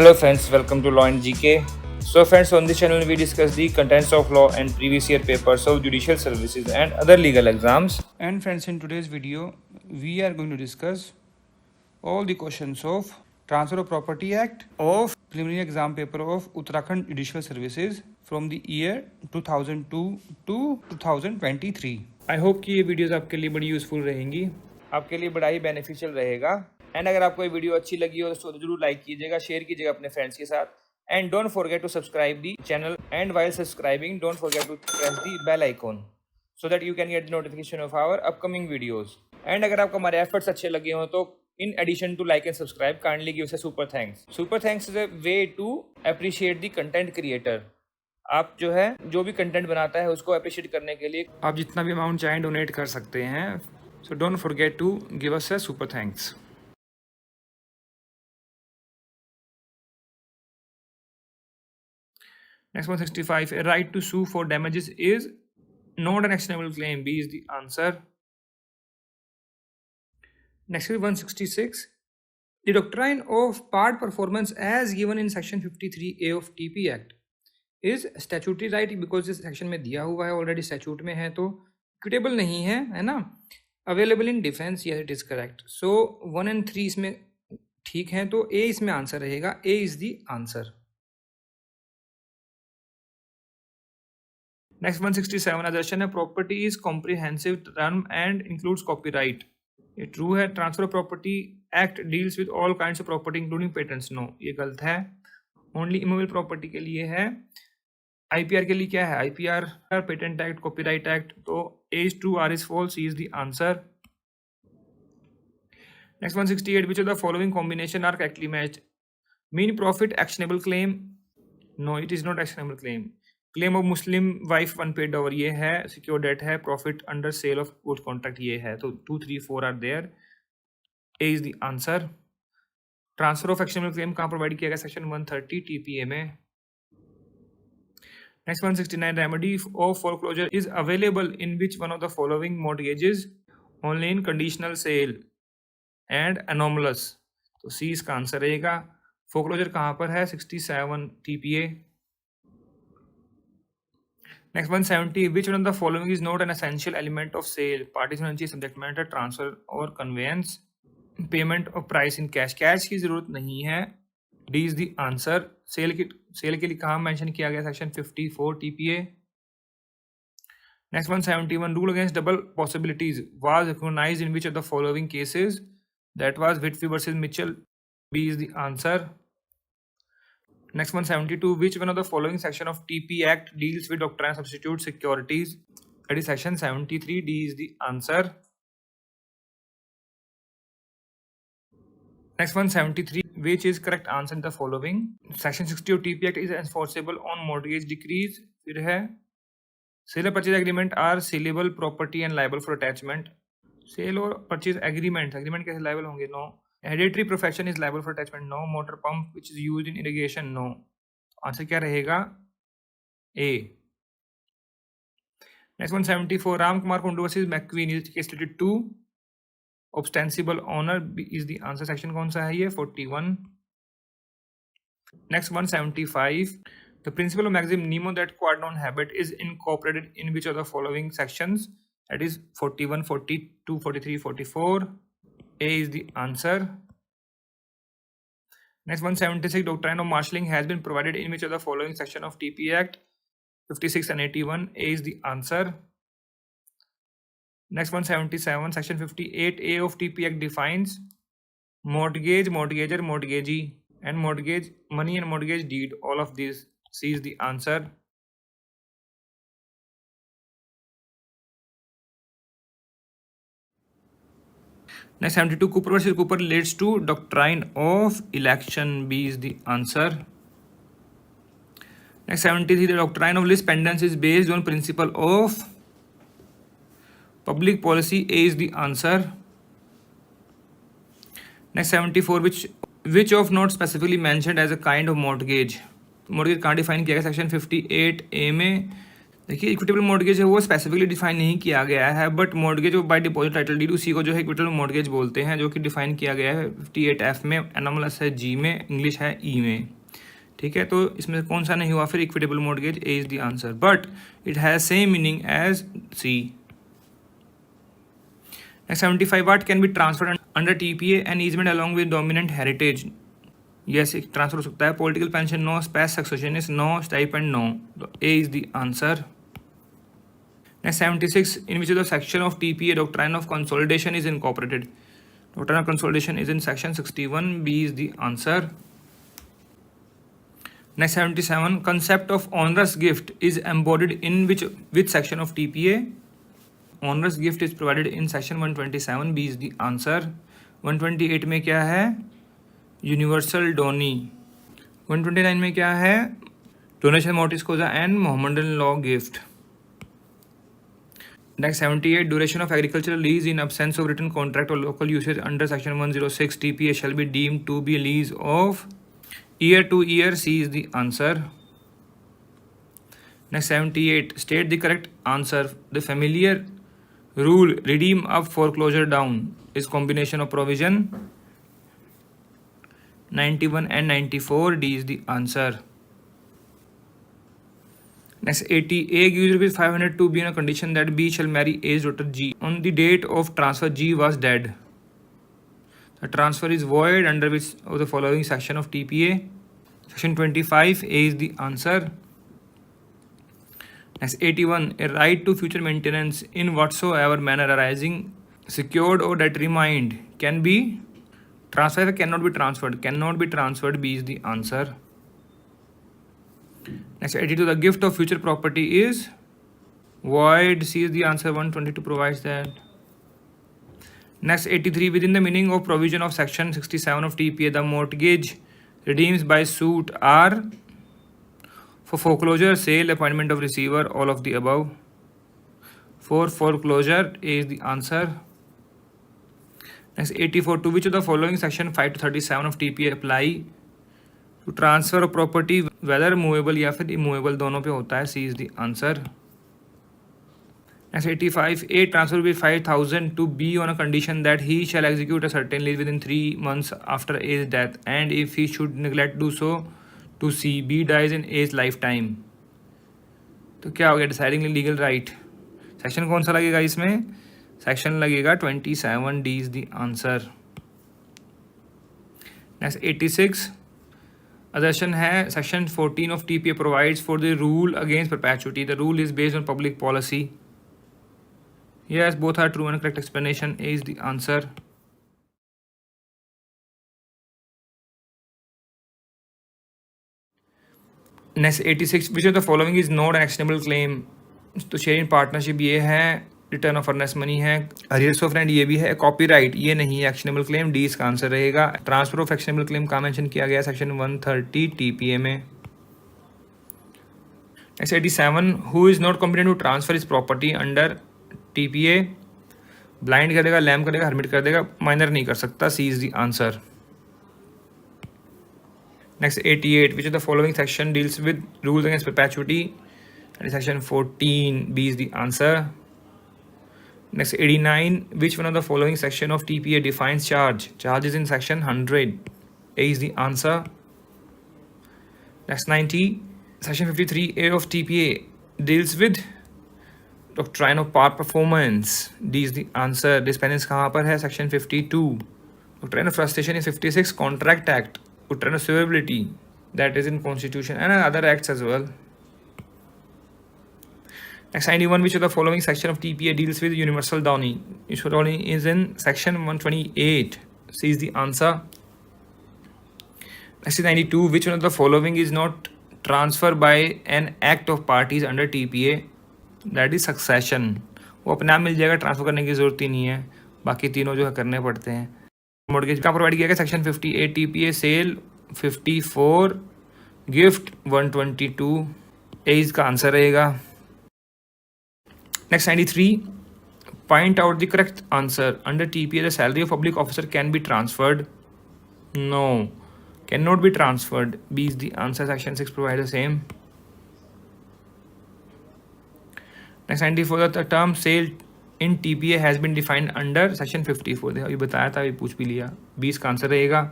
Hello friends, welcome to Law and GK. So friends, on this channel we discuss the contents of law and previous year papers of judicial services and other legal exams. And friends, in today's video we are going to discuss all the questions of Transfer of Property Act of preliminary exam paper of Uttarakhand Judicial Services from the year 2002 to 2023. I hope कि ये videos आपके लिए बड़ी useful रहेंगी, आपके लिए बड़ा ही beneficial रहेगा। एंड अगर आपको ये वीडियो अच्छी लगी हो तो जरूर लाइक कीजिएगा, शेयर कीजिएगा अपने फ्रेंड्स के साथ। And don't forget to subscribe the channel and while subscribing don't forget to press the bell icon so that you can get the notification of our upcoming videos. And अगर आपको हमारे efforts अच्छे लगे हो तो in addition to like and subscribe, kindly give us a super thanks. Super thanks is a way to appreciate the content creator. आप जो है जो भी कंटेंट बनाता है उसको अप्रिशिएट करने के लिए आप जितना भी अमाउंट चाहें डोनेट कर सकते हैं। So don't forget to give us a super thanks. Next 165, a right to sue for damages is not an actionable claim. B is the answer. Next is 166. The doctrine of part performance as given in section 53A of TP Act is statutory right because इस section में दिया हुआ है already statute में है तो equitable नहीं है ना। Available in defence, yes it is correct. So 1 and 3 इसमें ठीक है तो ए इसमें आंसर रहेगा। A is the answer. Next 167, assertion है property is comprehensive term and includes copyright. ये ट्रू है। Transfer of property act deals with all kinds of property including patents. No, ये गलत है। ओनली इमूवेबल प्रॉपर्टी के लिए है। आईपीआर के लिए क्या है? IPR, patent act, copyright act. तो A is true, R is false, C is the answer. Next 168, which of the following combination are correctly matched? Mean profit actionable claim? No, it is not actionable claim. Claim of Muslim wife unpaid dower ये है। Secure debt है। Profit under sale of goods contract ये है। तो 2, 3, 4 are there. A is the answer. Transfer of actionable claim कहाँ provide किया गया? Section 130 TPA में। Next 169, remedy of foreclosure is available in which one of the following mortgages? Only in conditional cell and anomalous. तो सी इसका answer रहेगा। Foreclosure कहाँ पर है? 67 TPA. Next 170, which one of the following is not an essential element of sale? Parties होना चाहिए subject matter, transfer और conveyance. Payment of price in cash, cash की जरूरत नहीं है। D is the answer. Sale के लिए कहाँ मेंशन किया गया? Section 54 TPA. Next 171, rule against double possibilities was recognized in which of the following cases? That was Whitby versus Mitchell. B is the answer. Next 172, which one of the following section of TP Act deals with doctrine substitute securities? That is section 73. D is the answer. Next 173, which is correct answer in the following? Section 60 of TP Act is enforceable on mortgage decrees. फिर है sale or purchase agreement are saleable property and liable for attachment. Sale और purchase agreement कैसे liable होंगे? No. Hereditary profession is liable for attachment. No. Motor pump which is used in irrigation. No. Answer क्या रहेगा? A. Next 174, Ram Kumar Kundu versus McQueen is case related to ostensible owner. Is the answer. Section कौन सा है ये? 41। Next 175, the principle of maxim nemo that quad non habet is incorporated in which of the following sections? That is 41, 42, 43, 44. A is the answer. Next 176, doctrine of marshalling has been provided in which of the following section of TP Act? 56 and 81. A is the answer. Next 177, section 58A of TP Act defines mortgage, mortgager, mortgagee, and mortgage money and mortgage deed. All of these. C is the answer. Next 72, Cooper versus Cooper relates to doctrine of election. B is the answer. Next 73, the doctrine of lis pendens is based on principle of public policy. A is the answer. Next 74, which of not specifically mentioned as a kind of mortgage? Mortgage कहाँ define किया गया? Section 58A में। देखिए equitable mortgage है वो specifically define नहीं किया गया है, but mortgage by deposit title deed उसी को जो है इक्विटेबल मॉर्गेज बोलते हैं, जो कि डिफाइन किया गया है 58F में, एनोमलस है G में, इंग्लिश है E में। ठीक है, तो इसमें कौन सा नहीं हुआ फिर? Equitable mortgage, A is the answer, but it has same meaning as C. Next 75, what can be transferred under TPA and easement along with dominant heritage? Yes, transfer हो सकता है। Political pension no, spes successionis no, stipend no, तो A is the answer. Next 76, in which of the section of TPA doctrine of consolidation is incorporated? Doctrine of consolidation is in section 61, B is the answer. Next 77, concept of onerous gift is embodied in which section of TPA? Onerous gift is provided in section 127, B is the answer. 128 में क्या है? Universal Downey. 129 में क्या है? Donation mortis causa and Mohammedan law gift. Next 78, duration of agricultural lease in absence of written contract or local usage under section 106 TPA shall be deemed to be a lease of year to year, C is the answer. Next 78, state the correct answer. The familiar rule redeem up foreclosure down is combination of provision 91 and 94, D is the answer. Next 80, A gives rupees 500 to B on a condition that B shall marry A's daughter G. On the date of transfer, G was dead. The transfer is void under which of the following section of TPA? Section 25, A is the answer. Next 81, a right to future maintenance in whatsoever manner arising, secured or determined, can be transferred or cannot be transferred? Cannot be transferred, B is the answer. Next 82, the gift of future property is void, C is the answer. 122 provides that. Next 83, within the meaning of provision of section 67 of TPA, the mortgage redeems by suit are for foreclosure, sale, appointment of receiver, all of the above. For foreclosure, A is the answer. Next 84, to which of the following section 5 to 37 of TPA apply? To transfer of property whether movable या फिर immovable दोनों पे होता है, C is the answer. Next 85, A transfer with 5,000 to B on a condition that he shall execute a certain lease within 3 months after A's death, and if he should neglect to do so to C, B dies in A's lifetime. तो क्या हो गया? Deciding legal right. Section कौन सा लगेगा इसमें? Section लगेगा 27, D is the answer. Next 86, assertion है section 14 of TPA provides for the rule against perpetuity. The rule is based on public policy. Yes, both are true and correct explanation. A is the answer. Next 86, which of the following is not an actionable claim? तो share in partnership ये है, return of earnest money है, arrears of rent ये भी है, copyright ये नहीं है एक्शनेबल क्लेम, डी इसका आंसर रहेगा। ट्रांसफर ऑफ एक्शनेबल क्लेम का मेंशन किया गया सेक्शन 130 TPA में। Next 87, who is not competent to transfer is property under TPA? Blind कर देगा, लैम कर देगा, हर्मिट कर देगा, माइनर नहीं कर सकता, C is the answer. Next 88, which of the following section deals with rules against perpetuity? Section 14, B is the answer. Next 89, which one of the following section of TPA defines charge? Charge is in section 100. A is the answer. Next 90, section 53A of TPA deals with doctrine of part performance. D is the answer. Dependence कहाँ पर है? Section 52. Doctrine of frustration is 56. Contract Act. Doctrine of severability, that is in Constitution and other acts as well. Next 91, which of the following section of TPA deals with universal dowry? Universal dowry is in section 128. C is the answer. Next 92, which one of the following is not transferred by an act of parties under TPA? That is succession. वो अपने आप मिल जाएगा, transfer करने की जरूरत ही नहीं है, बाकी तीनों जो है करने पड़ते हैं। मॉर्गेज का प्रोवाइड किया गया सेक्शन 58 TPA, सेल 54, गिफ्ट 122, ए इसका आंसर रहेगा। Next 93, point out the correct answer. Under TPA, the salary of public officer can be transferred. No, cannot be transferred. B is the answer. Section 6 provides the same. Next 94 the term sale in TPA has been defined under section 54। देखो ये बताया था, ये पूछ भी लिया, 20 का answer रहेगा।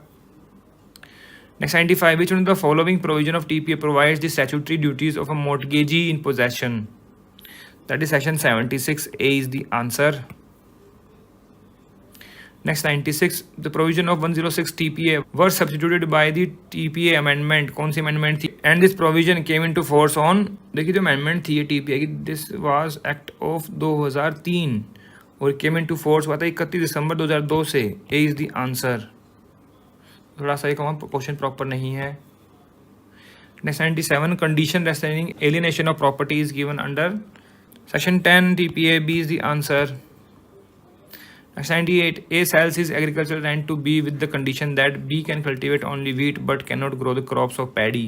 Next 95 which one of the following provision of TPA provides the statutory duties of a mortgagee in possession? That is section 76A is the answer. Next 96 the provision of 106 TPA were substituted by the TPA amendment. कौन सी amendment थी? And this provision came into force on, देखिए जो amendment थी ये TPA की, this was act of 2003 और came into force हुआ था 31 दिसंबर 2002 से। A is the answer। थोड़ा सा एक क्वेश्चन प्रॉपर नहीं है। Next 97 condition restraining alienation of property is given under section 10 TPA। B is the answer। Next 98 A sells his agricultural land to B with the condition that B can cultivate only wheat but cannot grow the crops of paddy.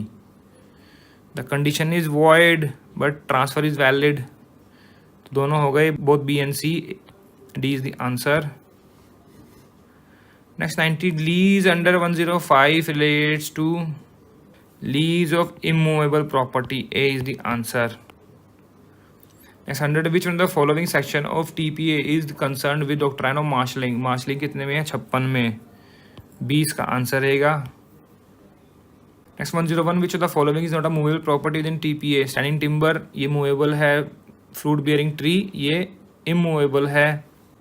The condition is void but transfer is valid। तो दोनों हो गए, both B and C। D is the answer। Next 90 lease under 105 relates to lease of immovable property। A is the answer। Next 100 which one of the following section of TPA is concerned with doctrine of marshalling? Marshalling कितने में है? 56 में। 20 का answer रहेगा। Next 101 which of the following is not a movable property within TPA? Standing timber ये movable है, fruit bearing tree ये immovable है,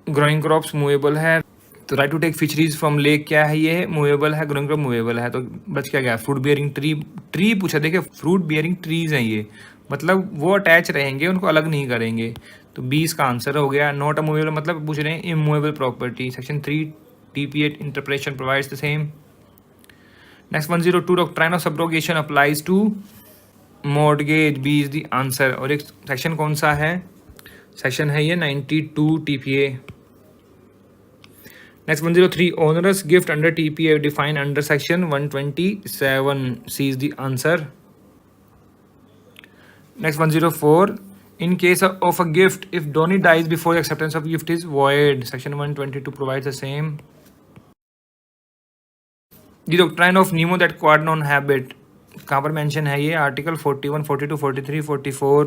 growing crops movable है। तो right to take fisheries from lake क्या है? ये मूवेबल है, ग्रोइंग क्रॉप मूवेबल है। तो बच क्या गया? Fruit bearing tree. ट्री पूछा, देखिए फ्रूट बियरिंग ट्रीज हैं ये, मतलब वो अटैच रहेंगे, उनको अलग नहीं करेंगे। तो 20 का आंसर हो गया। नॉट अ मूवेबल मतलब पूछ रहे हैं immovable property. Section 3 TPA interpretation provides the same. Next 102 doctrine of subrogation applies to mortgage. B is the answer. और एक सेक्शन कौन सा है? सेक्शन है ये 92 TPA। Next 103 onerous gift under TPA defined under section 127। C is the answer। Next 104 in case of a gift if donee dies before the acceptance of gift is void। Section 122 provides the same। The doctrine of nemo that quod non habet कहाँ पर mention है ये? Article 41, 42, 43, 44।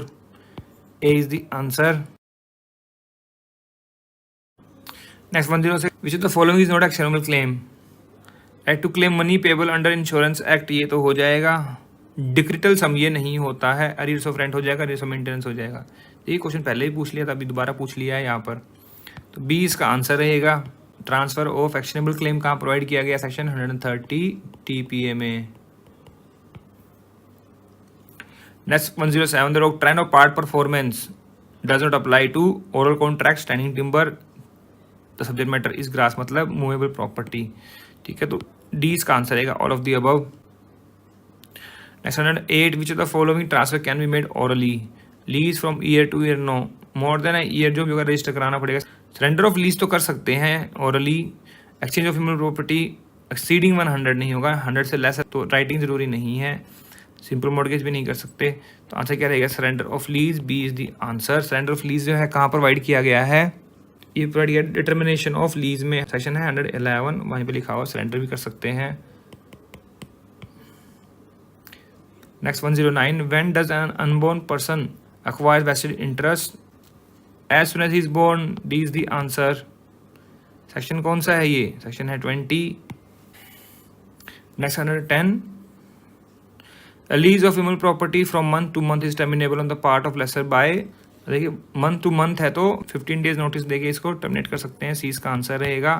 A is the answer। Next 106 which of the following is not actionable claim? Right to claim money payable under insurance act ये तो हो जाएगा। डिक्रिटल सम ये नहीं होता है। अरियर्स ऑफ रेंट हो जाएगा, अरियर्स ऑफ मेंटेनेंस हो जाएगा। ये क्वेश्चन पहले ही पूछ लिया था, अभी दोबारा पूछ लिया है यहाँ पर। तो 20 का आंसर रहेगा। ट्रांसफर ऑफ एक्शनेबल क्लेम कहाँ प्रोवाइड किया गया? सेक्शन 130 TPA में। Next 107 the doctrine of part performance does not apply to oral contract standing timber. The subject matter is grass मतलब मूवेबल प्रॉपर्टी। ठीक है, तो डी इसका आंसर रहेगा, all of the above. Next 108 which of the following transfer can be made orally? Lease from year to year no. More than year जो भी होगा register कराना पड़ेगा। सरेंडर ऑफ लीज तो कर सकते हैं orally. Exchange of immovable property exceeding 100 नहीं होगा, 100 से लेस है तो राइटिंग जरूरी नहीं है। सिंपल मॉर्गेज भी नहीं कर सकते। तो आंसर क्या रहेगा? Surrender of lease. B is the answer. Surrender of lease जो है कहाँ प्रोवाइड किया गया है? ये प्रोवाइड किया डिटर्मिनेशन ऑफ लीज में। सेक्शन है 111, वहीं पे लिखा हुआ सरेंडर भी कर सकते हैं। Next 109 when does N unborn person acquires vested interest as soon as he is born? D is the answer। Section कौन सा है ये? सेक्शन है 20। Next 110 a lease of immovable property from month to month is terminable on the part of lessor by। देखिए month to month है तो 15 days notice देके इसको टर्मिनेट कर सकते हैं। सी इसका आंसर रहेगा।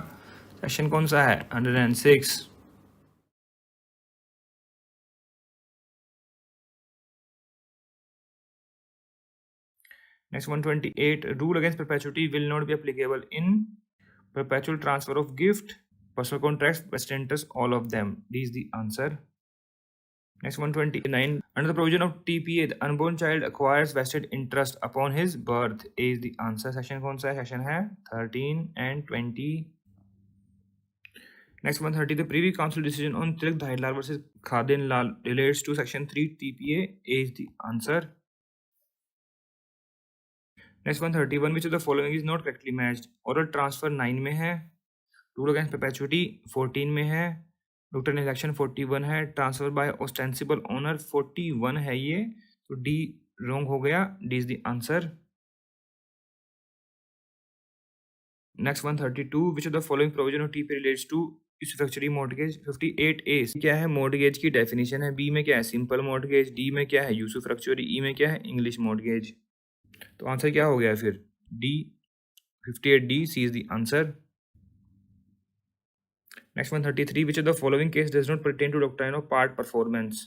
सेक्शन कौन सा है? 106। Next 128 rule against perpetuity will not be applicable in perpetual transfer of gift, personal contracts, vested interests, all of them। D is the answer। Next 129 under the provision of TPA the unborn child acquires vested interest upon his birth। A is the answer। Section कौन सा है? Section है 13 and 20। Next 130 the privy council decision on Tilak Dhailal versus Khadin Lal relates to section 3 TPA। A is the answer। Next 131 which of the following is not correctly matched? Oral transfer 9 में है, rule against perpetuity 14 में है, doctor election 41 है, transfer by ostensible owner 41 है ये। तो D wrong हो गया। D is the answer. Next 132, which of the following provision of TP relates to usufructuary mortgage 58A क्या है मॉर्गेज की डेफिनेशन है, बी में क्या है सिंपल मॉर्गेज, डी में क्या है यूसुफैक्चरी, ई में क्या है इंग्लिश मॉर्गेज। तो आंसर क्या हो गया फिर D 58D, C is the answer. Next 133, which of the following case does not pertain to doctrine of part performance.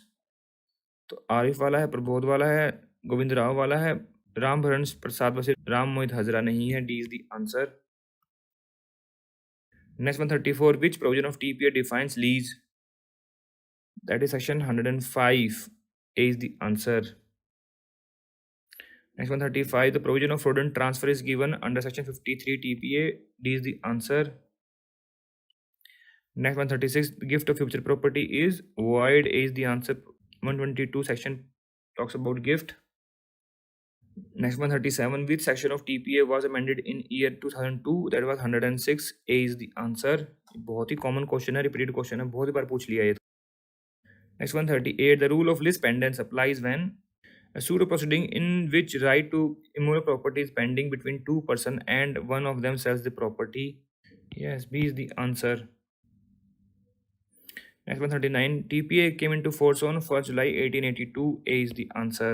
तो आरिफ वाला है, प्रबोध वाला है, गोविंद राव वाला है, राम भरण प्रसाद वैसे राम मोहित हजरा नहीं है, D is the answer. Next 134, which provision of TPA defines lease, that is section 105, A is the answer. Next 135, the provision of fraudulent transfer is given under section 53 TPA, D is the answer. Next 136, the gift of future property is void, A is the answer. 122 section talks about gift. Next 137, which section of TPA was amended in year 2002, that was 106, A is the answer. बहुत ही common question है, repeated question है, बहुत ही बार पूछ लिया ये। Next 138, the rule of lis pendens applies when a pseudo proceeding in which right to immovable property is pending between two persons and one of them sells the property. Yes, B is the answer. Next 139, TPA came into force on 1st July 1882. A is the answer.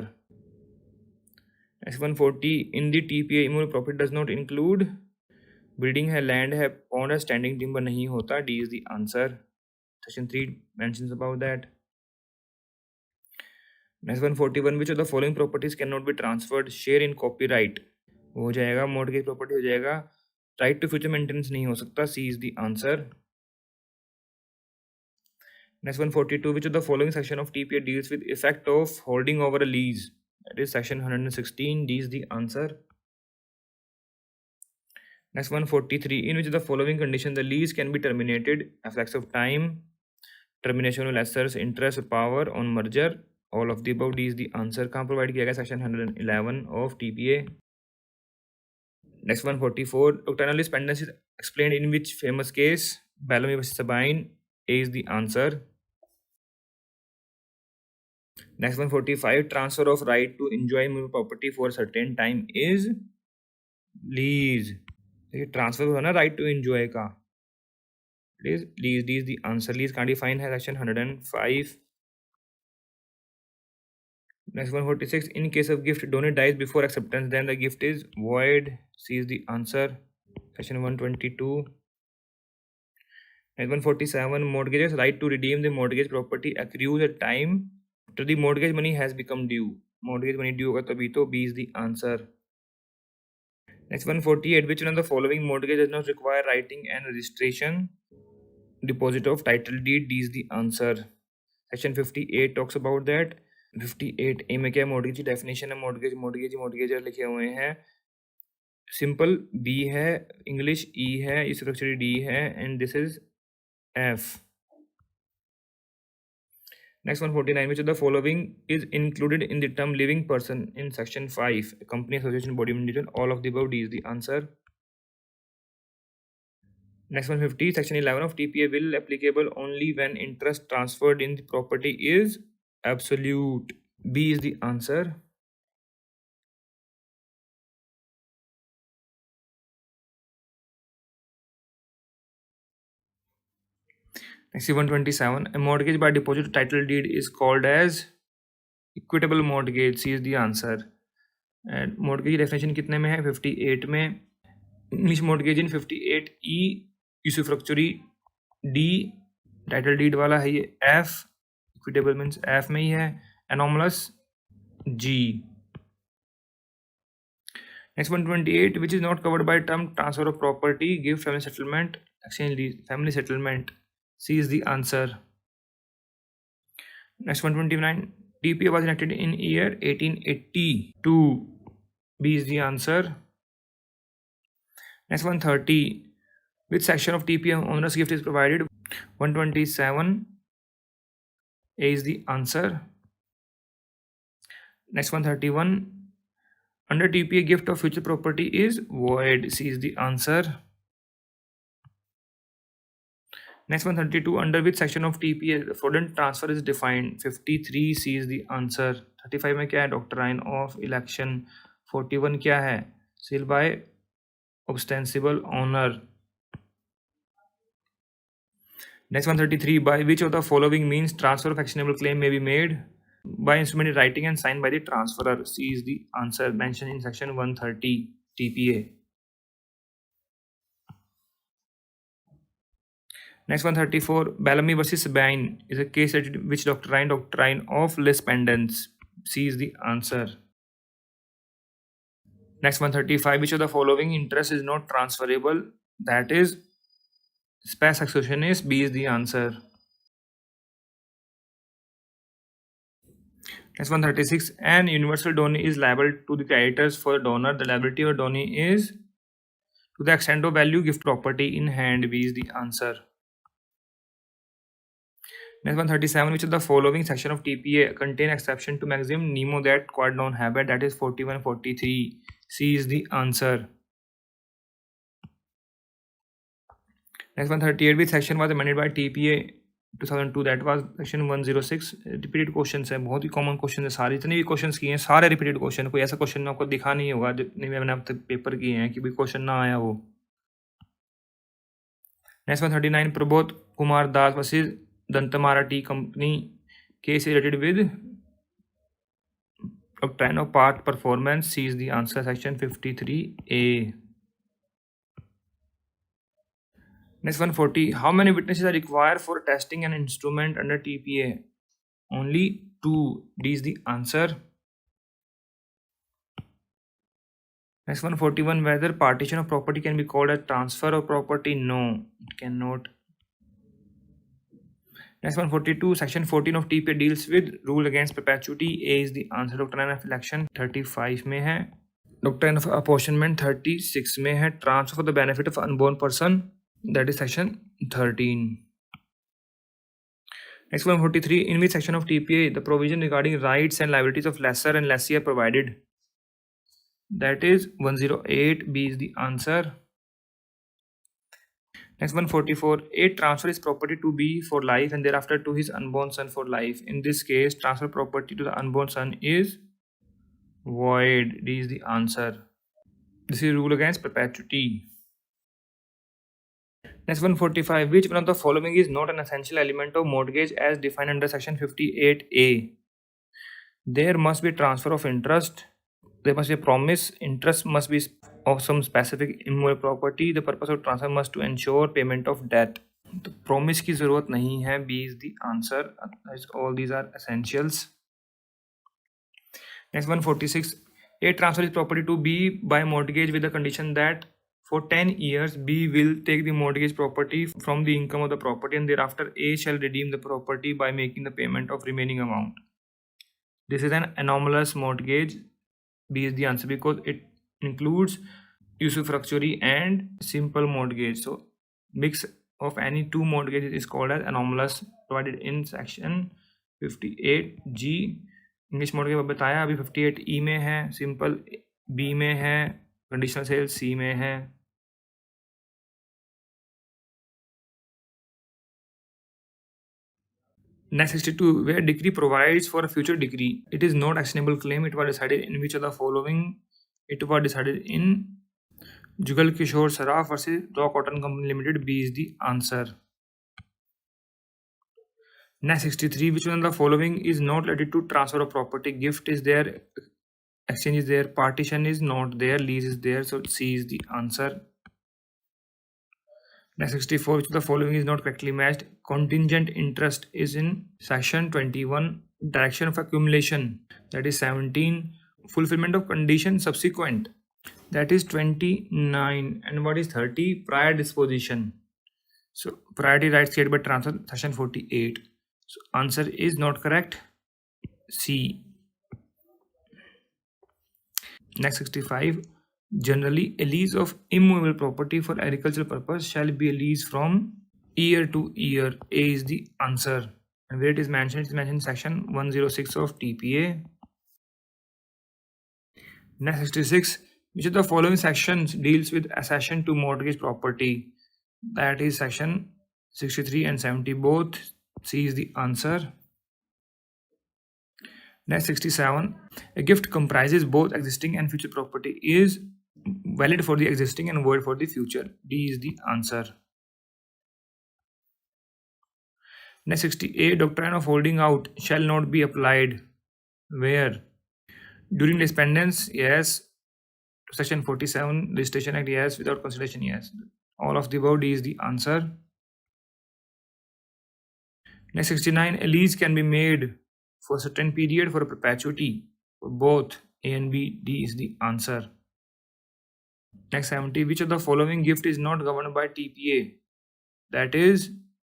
Next 140, in the TPA immovable property does not include building है, land है, pond है, standing timber नहीं होता. D is the answer. Section 3 mentions about that. Next 141, which of the following properties cannot be transferred? Share in copyright हो जाएगा, mortgage property हो जाएगा, right to future maintenance नहीं हो सकता, C is the answer. Next 142, which of the following section of TPA deals with effect of holding over a lease? That is section 116, D is the answer. Next 143, in which of the following condition the lease can be terminated? Effects of time, termination of lessors interest or power on merger, all of the above, D is the answer. कहाँ provide किया गया? Section 111 of TPA. Next 144, doctrinal dependence is explained in which famous case? Bellamy versus Sabine, A is the answer. Next 145, transfer of right to enjoy property for a certain time is lease. ये transfer हुआ ना right to enjoy का, lease, D is the answer. Lease का define है section 105. Next 146, in case of gift, donor dies before acceptance, then the gift is void. C is the answer. Section 122. Next 147, mortgagor's right to redeem the mortgage property accrues at time after the mortgage money has become due. Mortgage money due होगा तभी तो, B is the answer. Next 148, which one of the following mortgage does not require writing and registration? Deposit of title deed, D is the answer. Section 58 talks about that. 58A में क्या mortgage की definition है? mortgage लिखे हुए हैं, simple B है, English E है, structure D है, and this is F. Next 149, which of the following is included in the term living person in section 5? Company, association, body, individual, all of the above, D is the answer. Next 150, section 11 of TPA will applicable only when interest transferred in the property is absolute. B is the answer. Next 127, a mortgage by deposit title deed is called as equitable mortgage. C is the answer. And mortgage definition कितने में है? 58 में. English mortgage in 58E, usufructuary D, title deed वाला है ये F, equitable means F में ही है, anomalous G. Next 128, which is not covered by term transfer of property, give family settlement, exchange lease, family settlement. C is the answer. Next 129, TPA was enacted in year 1882. B is the answer. Next 130, which section of TPA owner's gift is provided? 127, A is the answer. Next 131, under TPA gift of future property is void. C is the answer. Next 132, under which section of TPA fraudulent transfer is defined? 53, C is the answer. 35 में क्या है? Doctrine of election. 41 क्या है? Sale by ostensible owner. Next 133. By which of the following means transfer of actionable claim may be made? By instrument in writing and signed by the transferor. C is the answer mentioned in section 130 TPA. Next 134. Bellamy versus Sabine is a case related which doctrine of lis pendens. C is the answer. Next 135. Which of the following interest is not transferable? That is spes accessionis. B is the answer. Next 136. An universal donee is liable to the creditors for a donor. The liability of a donee is to the extent of value gift property in hand. B is the answer. Next 137. Which of the following section of TPA contain exception to maxim nemo that quod non habet? That is 41-43. C is the answer. Next 138. Which section was amended by TPA 2002? That was section 106. Repeated question है, बहुत ही common question है सारे, जितने भी question किए हैं सारे repeated question. कोई ऐसा क्वेश्चन आपको दिखा नहीं होगा जितने भी मैंने अब तक पेपर किए हैं कि भाई क्वेश्चन ना आया हो. Next 139. Prabodh Kumar Das versus Dantmara tea company case related with doctrine of part performance. C is the answer. Section 53A. Next 140. How many witnesses are required for testing an instrument under TPA? Only 2. D is the answer. Next 141. Whether partition of property can be called a transfer of property? No, it cannot. Next 142. Section 14 of TPA deals with rule against perpetuity. A is the answer. Doctrine of election 35 में है. Doctrine of apportionment 36 में है. Transfer for the benefit of unborn person, that is section 13. Next 143. In which section of TPA the provision regarding rights and liabilities of lessor and lessee are provided? That is 108. B is the answer. Next 144. A transfer his property to B for life and thereafter to his unborn son for life. In this case, transfer property to the unborn son is void. D is the answer. This is rule against perpetuity. Next 145. Which one of the following is not an essential element of mortgage as defined under section 58A? There must be transfer of interest. There must be a promise. Interest must be of some specific immovable property. The purpose of transfer must to ensure payment of debt. तो promise की जरूरत नहीं है. B is the answer. All these are essentials. Next 146. A transfer his property to B by mortgage with the condition that for 10 years B will take the mortgage property from the income of the property and thereafter A shall redeem the property by making the payment of remaining amount. This is an anomalous mortgage. B is the answer because it includes usufructuary and simple mortgage. So mix of any two mortgages is called as anomalous, provided in section 58G. English mortgage में बताया, अभी 58E में है, simple B में है, conditional cell C में है. Next 62. Where decree provides for a future decree, it is not actionable claim. It was decided in which of the following? It was decided in Jugal Kishore Saraf versus Raw Cotton Company Limited. B is the answer. Next 63. Which one of the following is not related to transfer of property? Gift is there, exchange is there, partition is not there, lease is there. So C is the answer. Next 64. Which of the following is not correctly matched? Contingent interest is in section 21. Direction of accumulation, that is 17. Fulfillment of condition subsequent, that is 29. And what is 30? Prior disposition. So priority rights created by transfer, section 48. So answer is not correct. C. Next 65. Generally, a lease of immovable property for agricultural purpose shall be a lease from year to year. A is the answer. And where it is mentioned, it is mentioned in section 106 of TPA. Next 66. Which of the following sections deals with accession to mortgage property? That is section 63 and 70 both. C is the answer. Next 67. A gift comprises both existing and future property is valid for the existing and void for the future. D is the answer. Next 68, doctrine of holding out shall not be applied. Where? During dependence, yes. Section 47, Registration Act, yes. Without consideration, yes. All of the above, D is the answer. Next 69, a lease can be made for a certain period for a perpetuity for both A and B. D is the answer. Next 70, which of the following gift is not governed by TPA? That is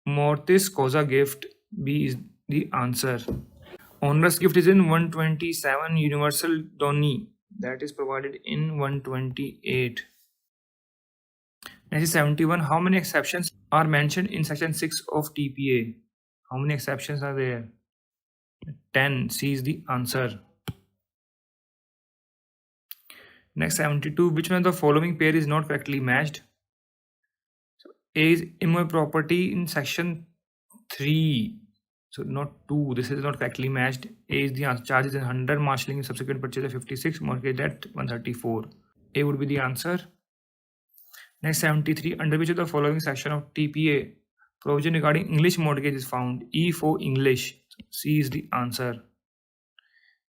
mortis causa gift. B is the answer. Onerous gift is in 127, universal doni, that is provided in 128. Next is 71, how many exceptions are mentioned in section 6 of TPA? How many exceptions are there? 10. C is the answer. Next 72, which one of the following pair is not correctly matched? So A is immovable property in section 3. So not 2. This is not correctly matched. A is the answer. Charges in 100, marshalling in subsequent purchase of 56, mortgage at 134. A would be the answer. Next 73, under which of the following section of TPA provision regarding English mortgage is found? E for English. C is the answer.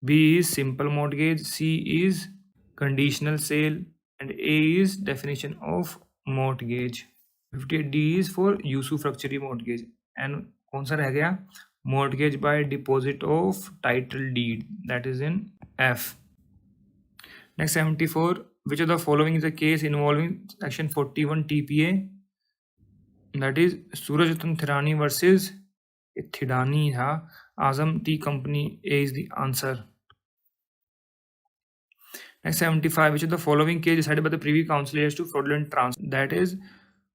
B is simple mortgage, C is conditional sale, and A is definition of mortgage. 58, D is for usufructuary mortgage, and कौन सा रह गया? Mortgage by deposit of title deed, that is in F. Next 74, which of the following is a case involving section 41 TPA? That is Suraj Ratan Thirani versus Thidani था Azam Tea Company. A is the answer. Next 75, which of the following case decided by the Privy Council as to fraudulent transfer? That is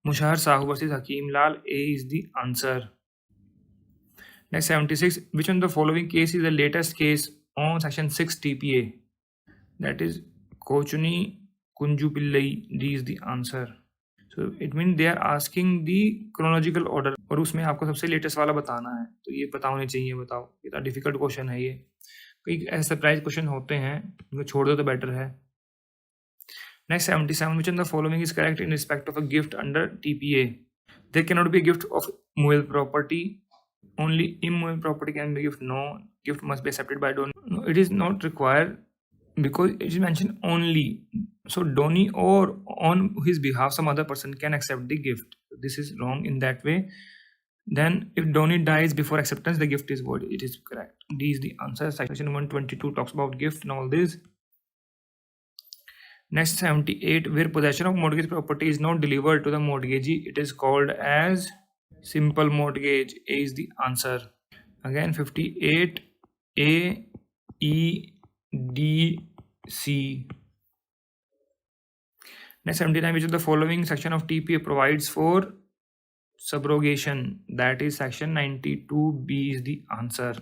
Mushahar Sahu versus Hakim Lal. A is the answer. Next 76, which one of the following case is the latest case on section 6 TPA? That is Kochuni Kunju Pillai. D is the answer. So it means they are asking the chronological order, और उसमें आपको सबसे latest वाला बताना है, तो ये पता होने चाहिए. बताओ, इतना डिफिकल्ट क्वेश्चन है ये. कई ऐसे सरप्राइज क्वेश्चन होते हैं, इनको छोड़ दो तो बेटर है. Next 77, which of the following is correct in respect of a gift under TPA? There cannot be a gift of movable property. Only immovable property can be gift. No, gift must be accepted by donor. No, it is not required because it is mentioned only. So donee or on his behalf some other person can accept the gift. This is wrong in that way. Then if donee dies before acceptance, the gift is void. It is correct. D is the answer. Section 122 talks about gift and all this. Next 78, where possession of mortgage property is not delivered to the mortgagee, it is called as simple mortgage. A is the answer. Again 58, A, E, D, C. Next 79, which of the following section of TPA provides for subrogation? That is section 92. B is the answer.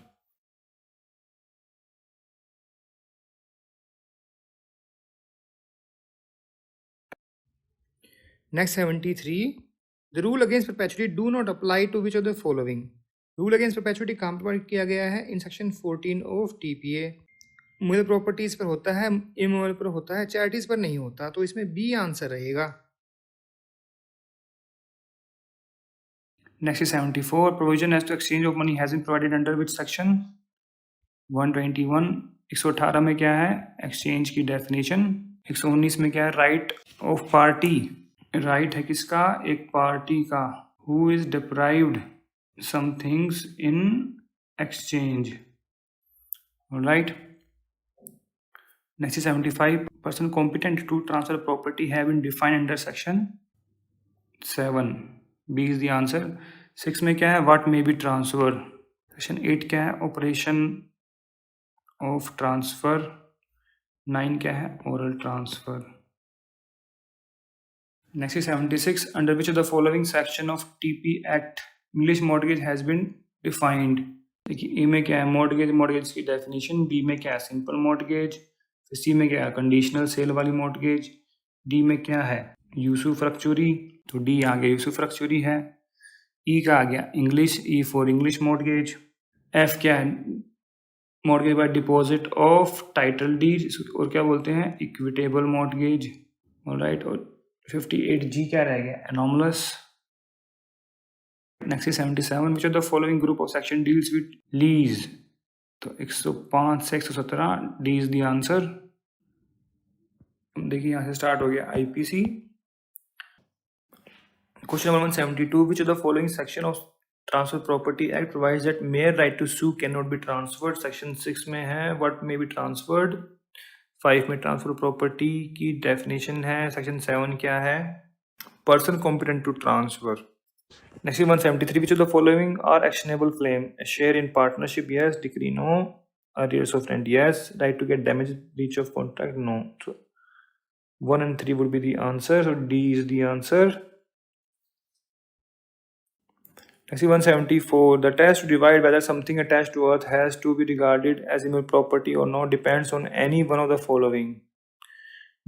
Next 73, the rule against perpetuity do not apply to which of the following? Rule against perpetuity कहाँ पर किया गया है? In section 14 of TPA. मूल properties पर होता है, immovable पर होता है, चैरिटीज पर नहीं होता, तो इसमें बी आंसर रहेगा. Next is 74, provision as to exchange of money has been provided under which section? 121. 118 में क्या है? एक्सचेंज की डेफिनेशन. 119 में क्या है? Right of party. राइट है किसका? एक पार्टी का. Who is deprived some things in exchange. Right. Next is 75, person competent to transfer property have been defined under section 7. B is the answer. 6 में क्या है? What may be transfer. Section 8 क्या है? Operation of transfer. 9 क्या है? Oral transfer. Next is 76, under which of the following section of TP Act English mortgage has been defined? देखिए A में क्या है? mortgage की definition. B में क्या है? simple mortgage. सी में क्या है? कंडीशनल सेल वाली मॉर्टगेज. डी में क्या है? यूसुफ्रक्चुरी. तो डी आ गया यूसुफ्रक्चुरी है. ई का आ गया English. E for English mortgage. F क्या है? Mortgage by deposit of title deed, और क्या बोलते हैं? Equitable mortgage. ऑलराइट, और 58G क्या रह गया, anomalous. Next is 77, which of the following group of section deals with lease. तो 105 से 117 डी इज द आंसर। देखिए यहाँ से स्टार्ट हो गया IPC. Question number 172, which of the following section of transfer property act provides that mere right to sue can not be transferred. Section 6 में है what may be transferred. 5 में transfer property की definition है। Section 7 क्या है, person competent to transfer. Next 173, which of the following are actionable claim, share in partnership yes, decree no, arrears of rent yes, right to get damage, breach of contract no. So 1 and 3 would be the answer, so D is the answer. Next 174, the test to divide whether something attached to earth has to be regarded as immutable property or not depends on any one of the following.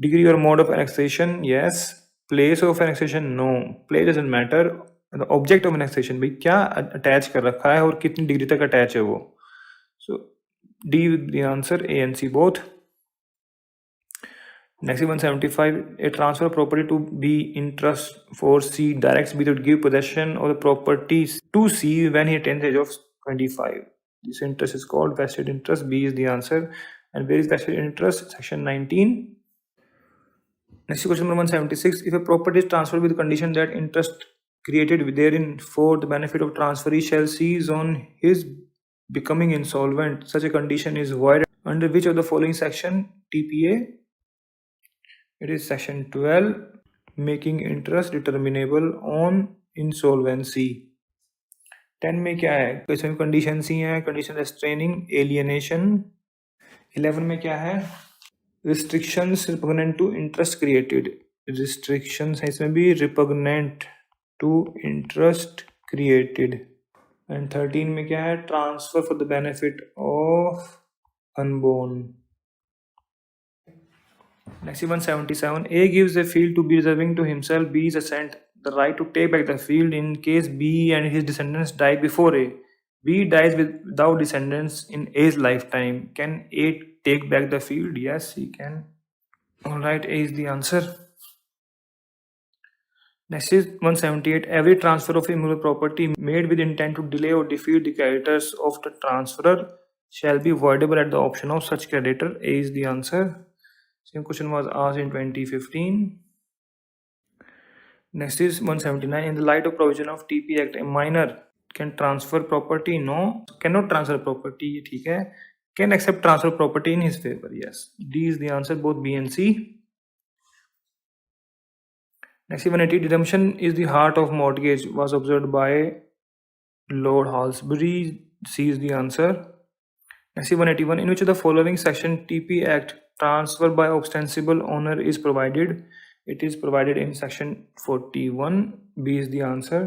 Degree or mode of annexation yes, place of annexation no, place doesn't matter, the object of annexation भाई क्या attach कर रखा है और कितनी degree तक attach है वो. So D with the answer, A and C both. Next 175, a transfer property to B in trust for C directs B to give possession of the property to C when he attains the age of 25. This interest is called vested interest. B is the answer. And where is vested interest? Section 19. Next question number 176, if a property is transferred with the condition that interest created therein for the benefit of transferee shall cease on his becoming insolvent, such a condition is void under which of the following section TPA? It is section 12, making interest determinable on insolvency. 10 में क्या है, इसमें conditions ही हैं, condition restraining alienation. 11 में क्या है, restrictions repugnant to interest created. restrictions है इसमें भी repugnant to interest created. And 13 में क्या है, transfer for the benefit of unborn. Next 177, A gives a field to B reserving to himself B's assent the right to take back the field in case B and his descendants die before A. B dies without descendants in A's lifetime. Can A take back the field? Yes, he can. Alright, A is the answer. Next is 178, every transfer of immutable property made with intent to delay or defeat the creditors of the transferor shall be voidable at the option of such creditor. A is the answer. Same question was asked in 2015. Next is 179. In the light of provision of TP Act, a minor can transfer property. No, cannot transfer property. ये ठीक है. Can accept transfer property in his favor. Yes. D is the answer. Both B and C. Next 180. Redemption is the heart of mortgage was observed by Lord Halsbury. C is the answer. Next 181. In which of the following section TP Act transfer by ostensible owner is provided? It is provided in section 41. B is the answer.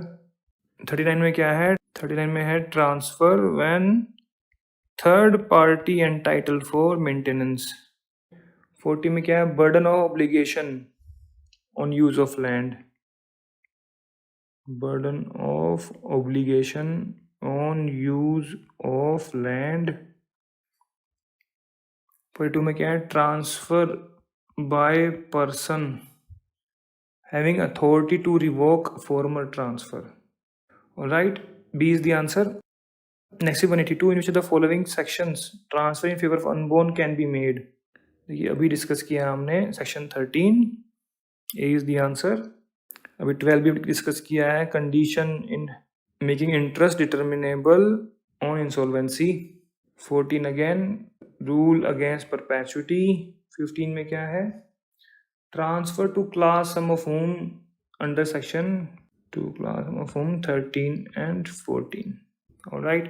39 में क्या है? 39 में है transfer when third party entitled for maintenance. 40 में क्या है? Burden of obligation on use of land. Burden of obligation on use of land. 42 में क्या है? Transfer by person having authority to revoke former transfer. Alright, B is the answer. Next 182, in which of the following sections transfer in favor of unborn can be made? देखिए अभी discuss किया हमने section 13. A is the answer. अभी 12 भी discuss किया है, condition in making interest determinable on insolvency. 14 again, rule against perpetuity. 15 में क्या है? Transfer to class some of whom under section 2 class some of whom 13 and 14. Alright.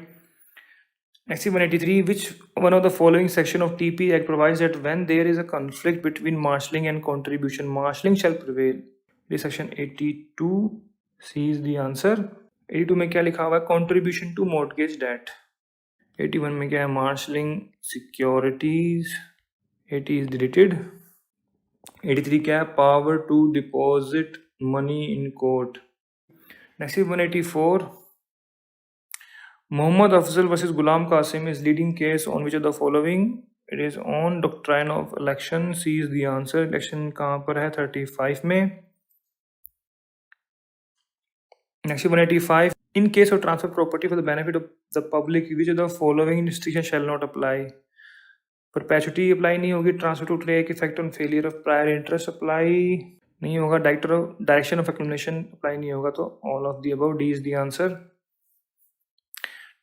Next 183, which one of the following section of TP Act provides that when there is a conflict between marshalling and contribution, marshalling shall prevail? This is section 82. C is the answer. 82 में क्या लिखा हुआ है? Contribution to mortgage debt. 81 में क्या है? Marshalling securities. 80 is deleted. 83 क्या है? Power to deposit money in court. Next is 184. Mohammad Afzal versus Ghulam Qasim is leading case on which of the following? It is on doctrine of election, C is the answer. Election कहाँ पर है? 35 में। Next 185, in case of transfer property for the benefit of the public, which of the following restriction shall not apply? Perpetuity apply नहीं होगी, transfer to take effect on failure of prior interest apply नहीं होगा, direction of accumulation apply नहीं होगा, तो all of the above, D is the answer.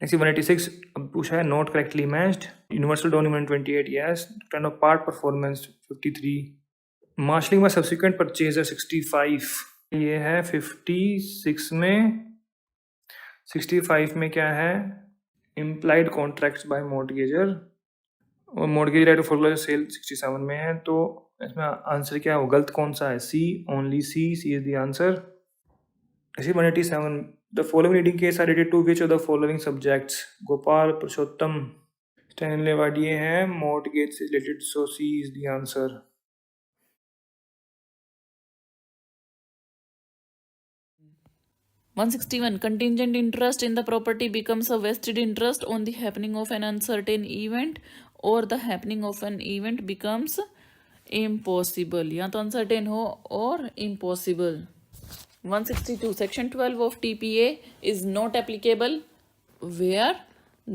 Next 186, अब पूछा है not correctly matched, universal document 28 yes, kind of part performance 53, marshalling में subsequent purchase 65, ये है 56 में। 65 में क्या है? इम्प्लाइड कॉन्ट्रैक्ट्स बाय मॉर्टगेजर, और mortgage right of foreclosure sale 67 में है, तो इसमें आंसर क्या है? वो गलत कौन सा है? C, only C is the answer. 187, the following reading case are related to which of the following subjects? Gopal, Purushottam, Stanley award ये हैं मॉर्टगेज से related, so C is the answer. 161. Contingent interest in the property becomes a vested interest on the happening of an uncertain event, or the happening of an event becomes impossible. या तो uncertain हो और impossible. 162. Section 12 of TPA is not applicable where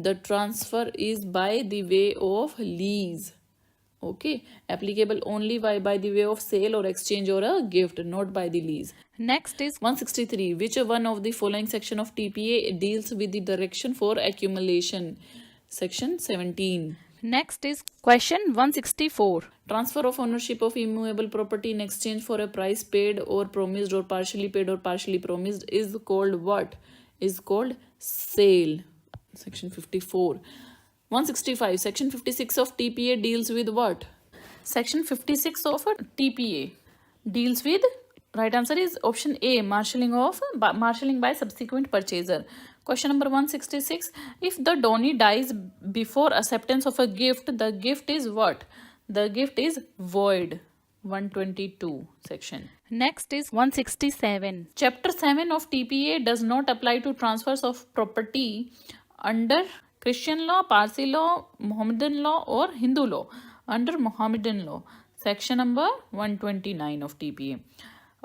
the transfer is by the way of lease. Okay, applicable only by the way of sale or exchange or a gift, not by the lease. Next is 163. Which one of the following section of TPA deals with the direction for accumulation? Section 17. Next is question 164. Transfer of ownership of immovable property in exchange for a price paid or promised or partially promised is called what? Is called sale. Section 54. 165. Section 56 of TPA deals with what? Section 56 of TPA deals with, right answer is option A, marshalling by subsequent purchaser. Question number 166. If the donee dies before acceptance of a gift, the gift is what? The gift is void. 122 section. Next is 167. Chapter 7 of TPA does not apply to transfers of property under Christian law, Parsi law, Mohammedan law or Hindu law. Under Mohammedan law. Section number 129 of TPA.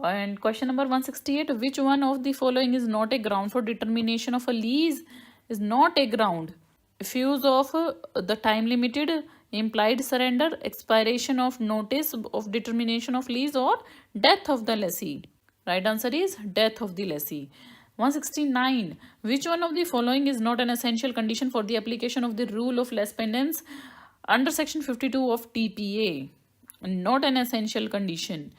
And question number 168. Which one of the following is not a ground for determination of a lease? Is not a ground. Refuse of the time limited, implied surrender, expiration of notice of determination of lease, or death of the lessee. Right answer is death of the lessee. 169. Which one of the following is not an essential condition for the application of the rule of less pendants under section 52 of TPA? Not an essential condition.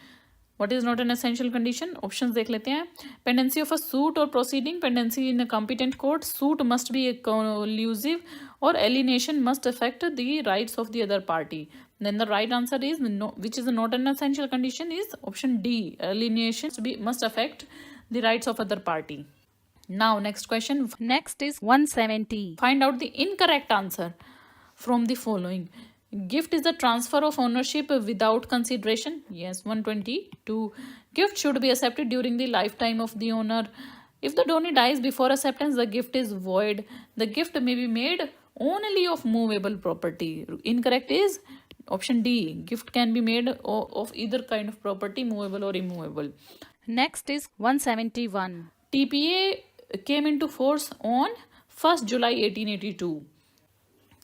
What is not an essential condition? Options देख लेते हैं. Pendency of a suit or proceeding, pendency in a competent court, suit must be collusive, or alienation must affect the rights of the other party. Then the right answer is no, which is not an essential condition, is option D. Alienation must affect the rights of other party. Now next question. Next is 170. Find out the incorrect answer from the following. Gift is a transfer of ownership without consideration. Yes. 122. Gift should be accepted during the lifetime of the owner. If the donee dies before acceptance, the gift is void. The gift may be made only of movable property. Incorrect is option D. Gift can be made of either kind of property, movable or immovable. Next is 171. TPA came into force on 1st July 1882.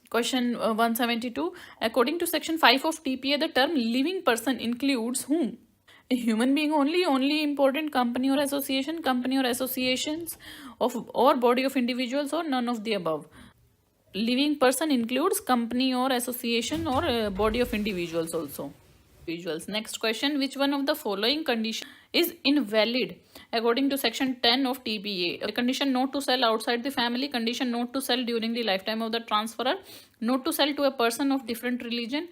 Question 172. According to section 5 of TPA, the term living person includes whom? A human being only important company or associations of or body of individuals, or none of the above. Living person includes company or association or body of individuals also. Next question. Which one of the following condition is invalid according to section 10 of TPA? A condition not to sell outside the family, condition not to sell during the lifetime of the transferor, not to sell to a person of different religion,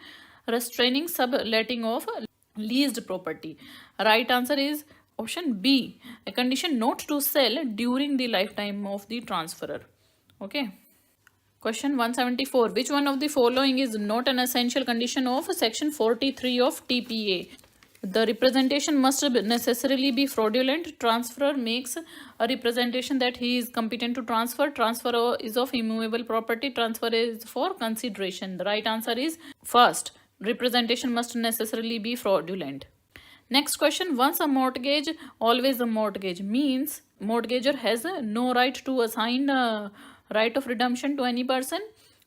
restraining subletting of leased property. Right answer is option B. A condition not to sell during the lifetime of the transferor. Okay. Question 174. Which one of the following is not an essential condition of section 43 of TPA? The representation must necessarily be fraudulent. Transferor makes a representation that he is competent to transfer. Transfer is of immovable property. Transfer is for consideration. The right answer is first. Representation must necessarily be fraudulent. Next question. Once a mortgage, always a mortgage means mortgager has no right to assign a right of redemption to any person.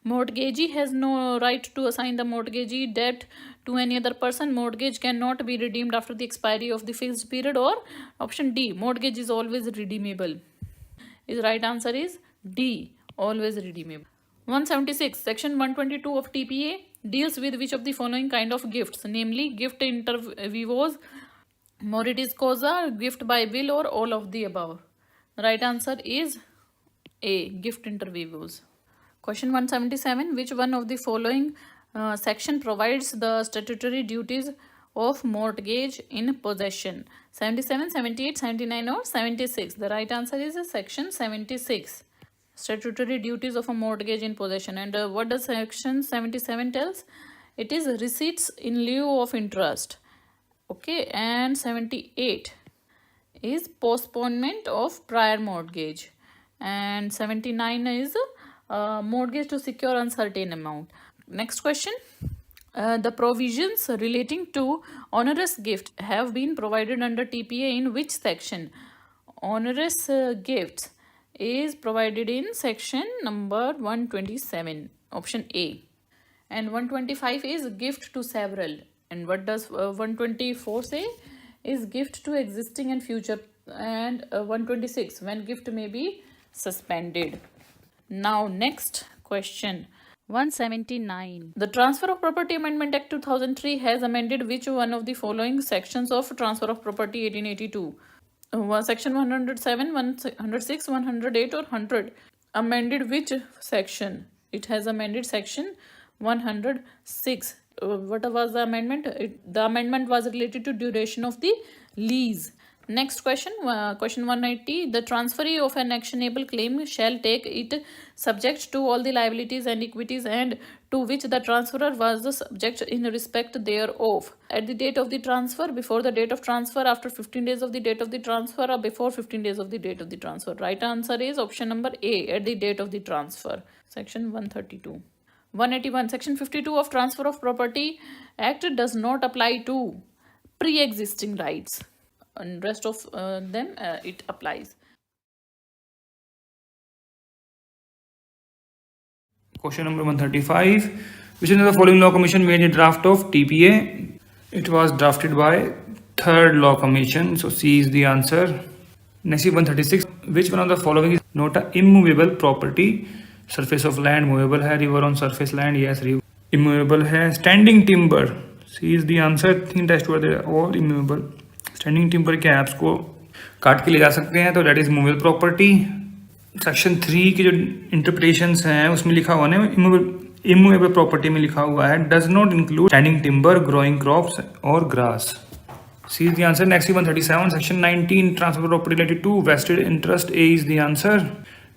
Mortgagee has no right to assign the mortgagee debt to any other person. Mortgage cannot be redeemed after the expiry of the fixed period. Or option D, mortgage is always redeemable. Is right answer is D, always redeemable. 176. Section 122 of TPA deals with which of the following kind of gifts, namely gift inter vivos, moritis causa, gift by will, or all of the above. The right answer is A, gift inter vivos. Question 177. Which one of the following section provides the statutory duties of mortgage in possession? 77, 78, 79 or 76? The right answer is section 76. Statutory duties of a mortgage in possession. And what does section 77 tells? It is receipts in lieu of interest. Okay, and 78 is postponement of prior mortgage, and 79 is mortgage to secure uncertain amount. Next question. The provisions relating to onerous gift have been provided under TPA in which section? Onerous gifts is provided in section number 127, option A. And 125 is gift to several. And what does 124 say? Is gift to existing and future. And 126, when gift may be suspended. Now next question. 179. The Transfer of Property Amendment Act 2003 has amended which one of the following sections of Transfer of Property 1882? Section 107, 106, 108 or 100. Amended which section? It has amended section 106. What was the amendment? The amendment was related to duration of the lease. Next question, question 180. The transferee of an actionable claim shall take it subject to all the liabilities and equities and to which the transferor was the subject in respect thereof. At the date of the transfer, before the date of transfer, after 15 days of the date of the transfer, or before 15 days of the date of the transfer. Right answer is option number A, at the date of the transfer. Section 132. 181. Section 52 of Transfer of Property Act does not apply to pre-existing rights. And rest of them it applies. Question number 135. Which of the following law commission made a draft of TPA? It was drafted by third law commission. So C is the answer. Next is 136. Which one of the following is not a immovable property? Surface of land movable है, river on surface land, yes, immovable है. Standing timber, C is the answer. Think test were they all immovable. Standing timber क्या है, आपको काट के ले जा सकते हैं, तो that is movable property. Section 3 की जो इंटरप्रिटेशंस हैं उसमें लिखा हुआ है immovable property में लिखा हुआ है does not include standing timber, growing crops or grass. C is the answer. Next is 137. Section 19 transfer property related to vested interest. A is the answer.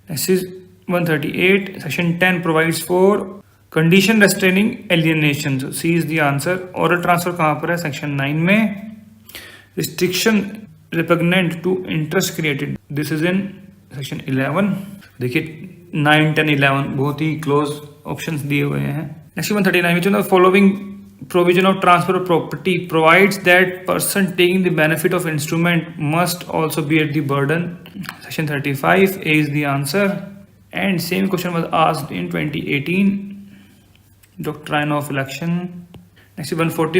Next is 138. Section 10 provides for condition restraining alienation. So C is the answer. Oral transfer कहाँ पर है? Section 9 में. Restriction repugnant to interest created. This is in Section 11. देखिए 9, 10, 11 बहुत ही close options दिए हुए हैं. Next 139. Which one of the following provision of transfer of property provides that person taking the benefit of instrument must also bear the burden? Section 35. A is the answer. And same question was asked in 2018 doctrine of election. Next 140.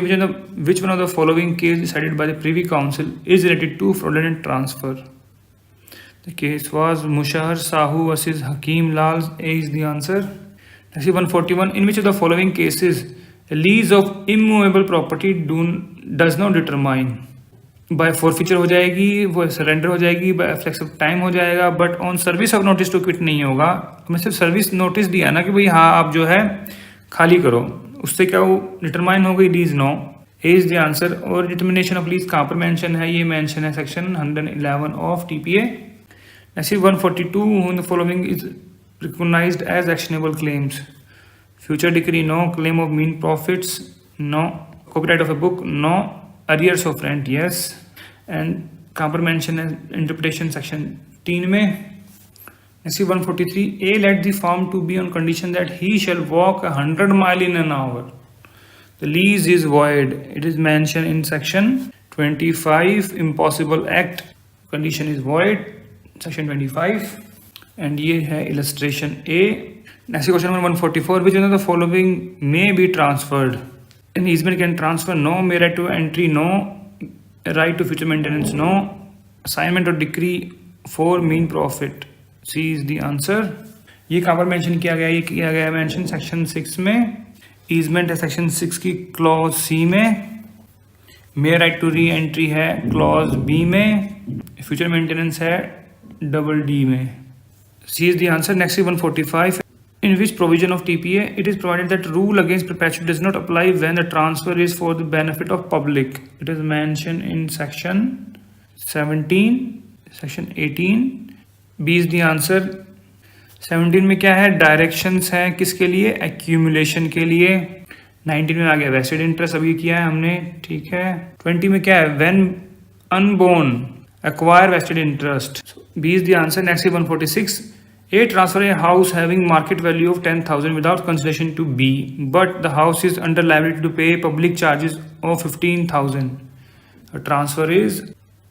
Which one of the following case decided by the Privy Council is related to fraudulent transfer? The case was Mushahar Sahu versus Hakim Lal. A is the answer. Next 141. In which of the following cases a lease of immovable property does not determine? By forfeiture हो जाएगी, वो surrender हो जाएगी, by flex of time हो जाएगा, but on service of notice to quit नहीं होगा. हमें सिर्फ सर्विस नोटिस दिया ना कि भाई हाँ आप जो है खाली करो, उससे क्या वो डिटरमाइन हो गई lease? No. A is the answer. और डिटर्मिनेशन ऑफ लीज कहाँ पर मेंशन है? ये मेंशन है section 111 of TPA. Next is 142. Whom the following is recognized as actionable claims? Future decree, no. Claim of mean profits, no. Copyright of a book, no. Arrears of rent, yes. And कहाँ पर mention है interpretation section 3 में। Next 143, a let the form to B on condition that he shall walk 100 mile in an hour, the lease is void, it is mention in section 25, impossible act, condition is void, section 25। And ये है illustration A. Next question number 144, which one of the following may be transferred, N easement can transfer, no, mere right to entry, no, right to future maintenance, no, assignment और decree for mean profit, C is the answer. ये कहाँ पर mention किया गया, ये किया गया mention section 6 में, ईजमेंट है सेक्शन 6 की क्लॉज सी में, mere right to re entry है क्लॉज बी में, फ्यूचर मेंटेनेंस है डबल डी में, C is the answer. Next 145, in which provision of TPA it is provided that rule against perpetuity does not apply when the transfer is for the benefit of public, it is mentioned in section 17, section 18, B is the answer। 17 में क्या है, directions हैं किसके लिए, accumulation के लिए। 19 में आ गया वेस्टेड इंटरेस्ट, अभी किया है हमने, ठीक है। 20 में क्या है, when unborn acquire vested interest, B is the answer। Next is 146, A transfer a house having market value of 10,000 without consideration to B, but the house is under liability to pay public charges of 15,000. A transfer is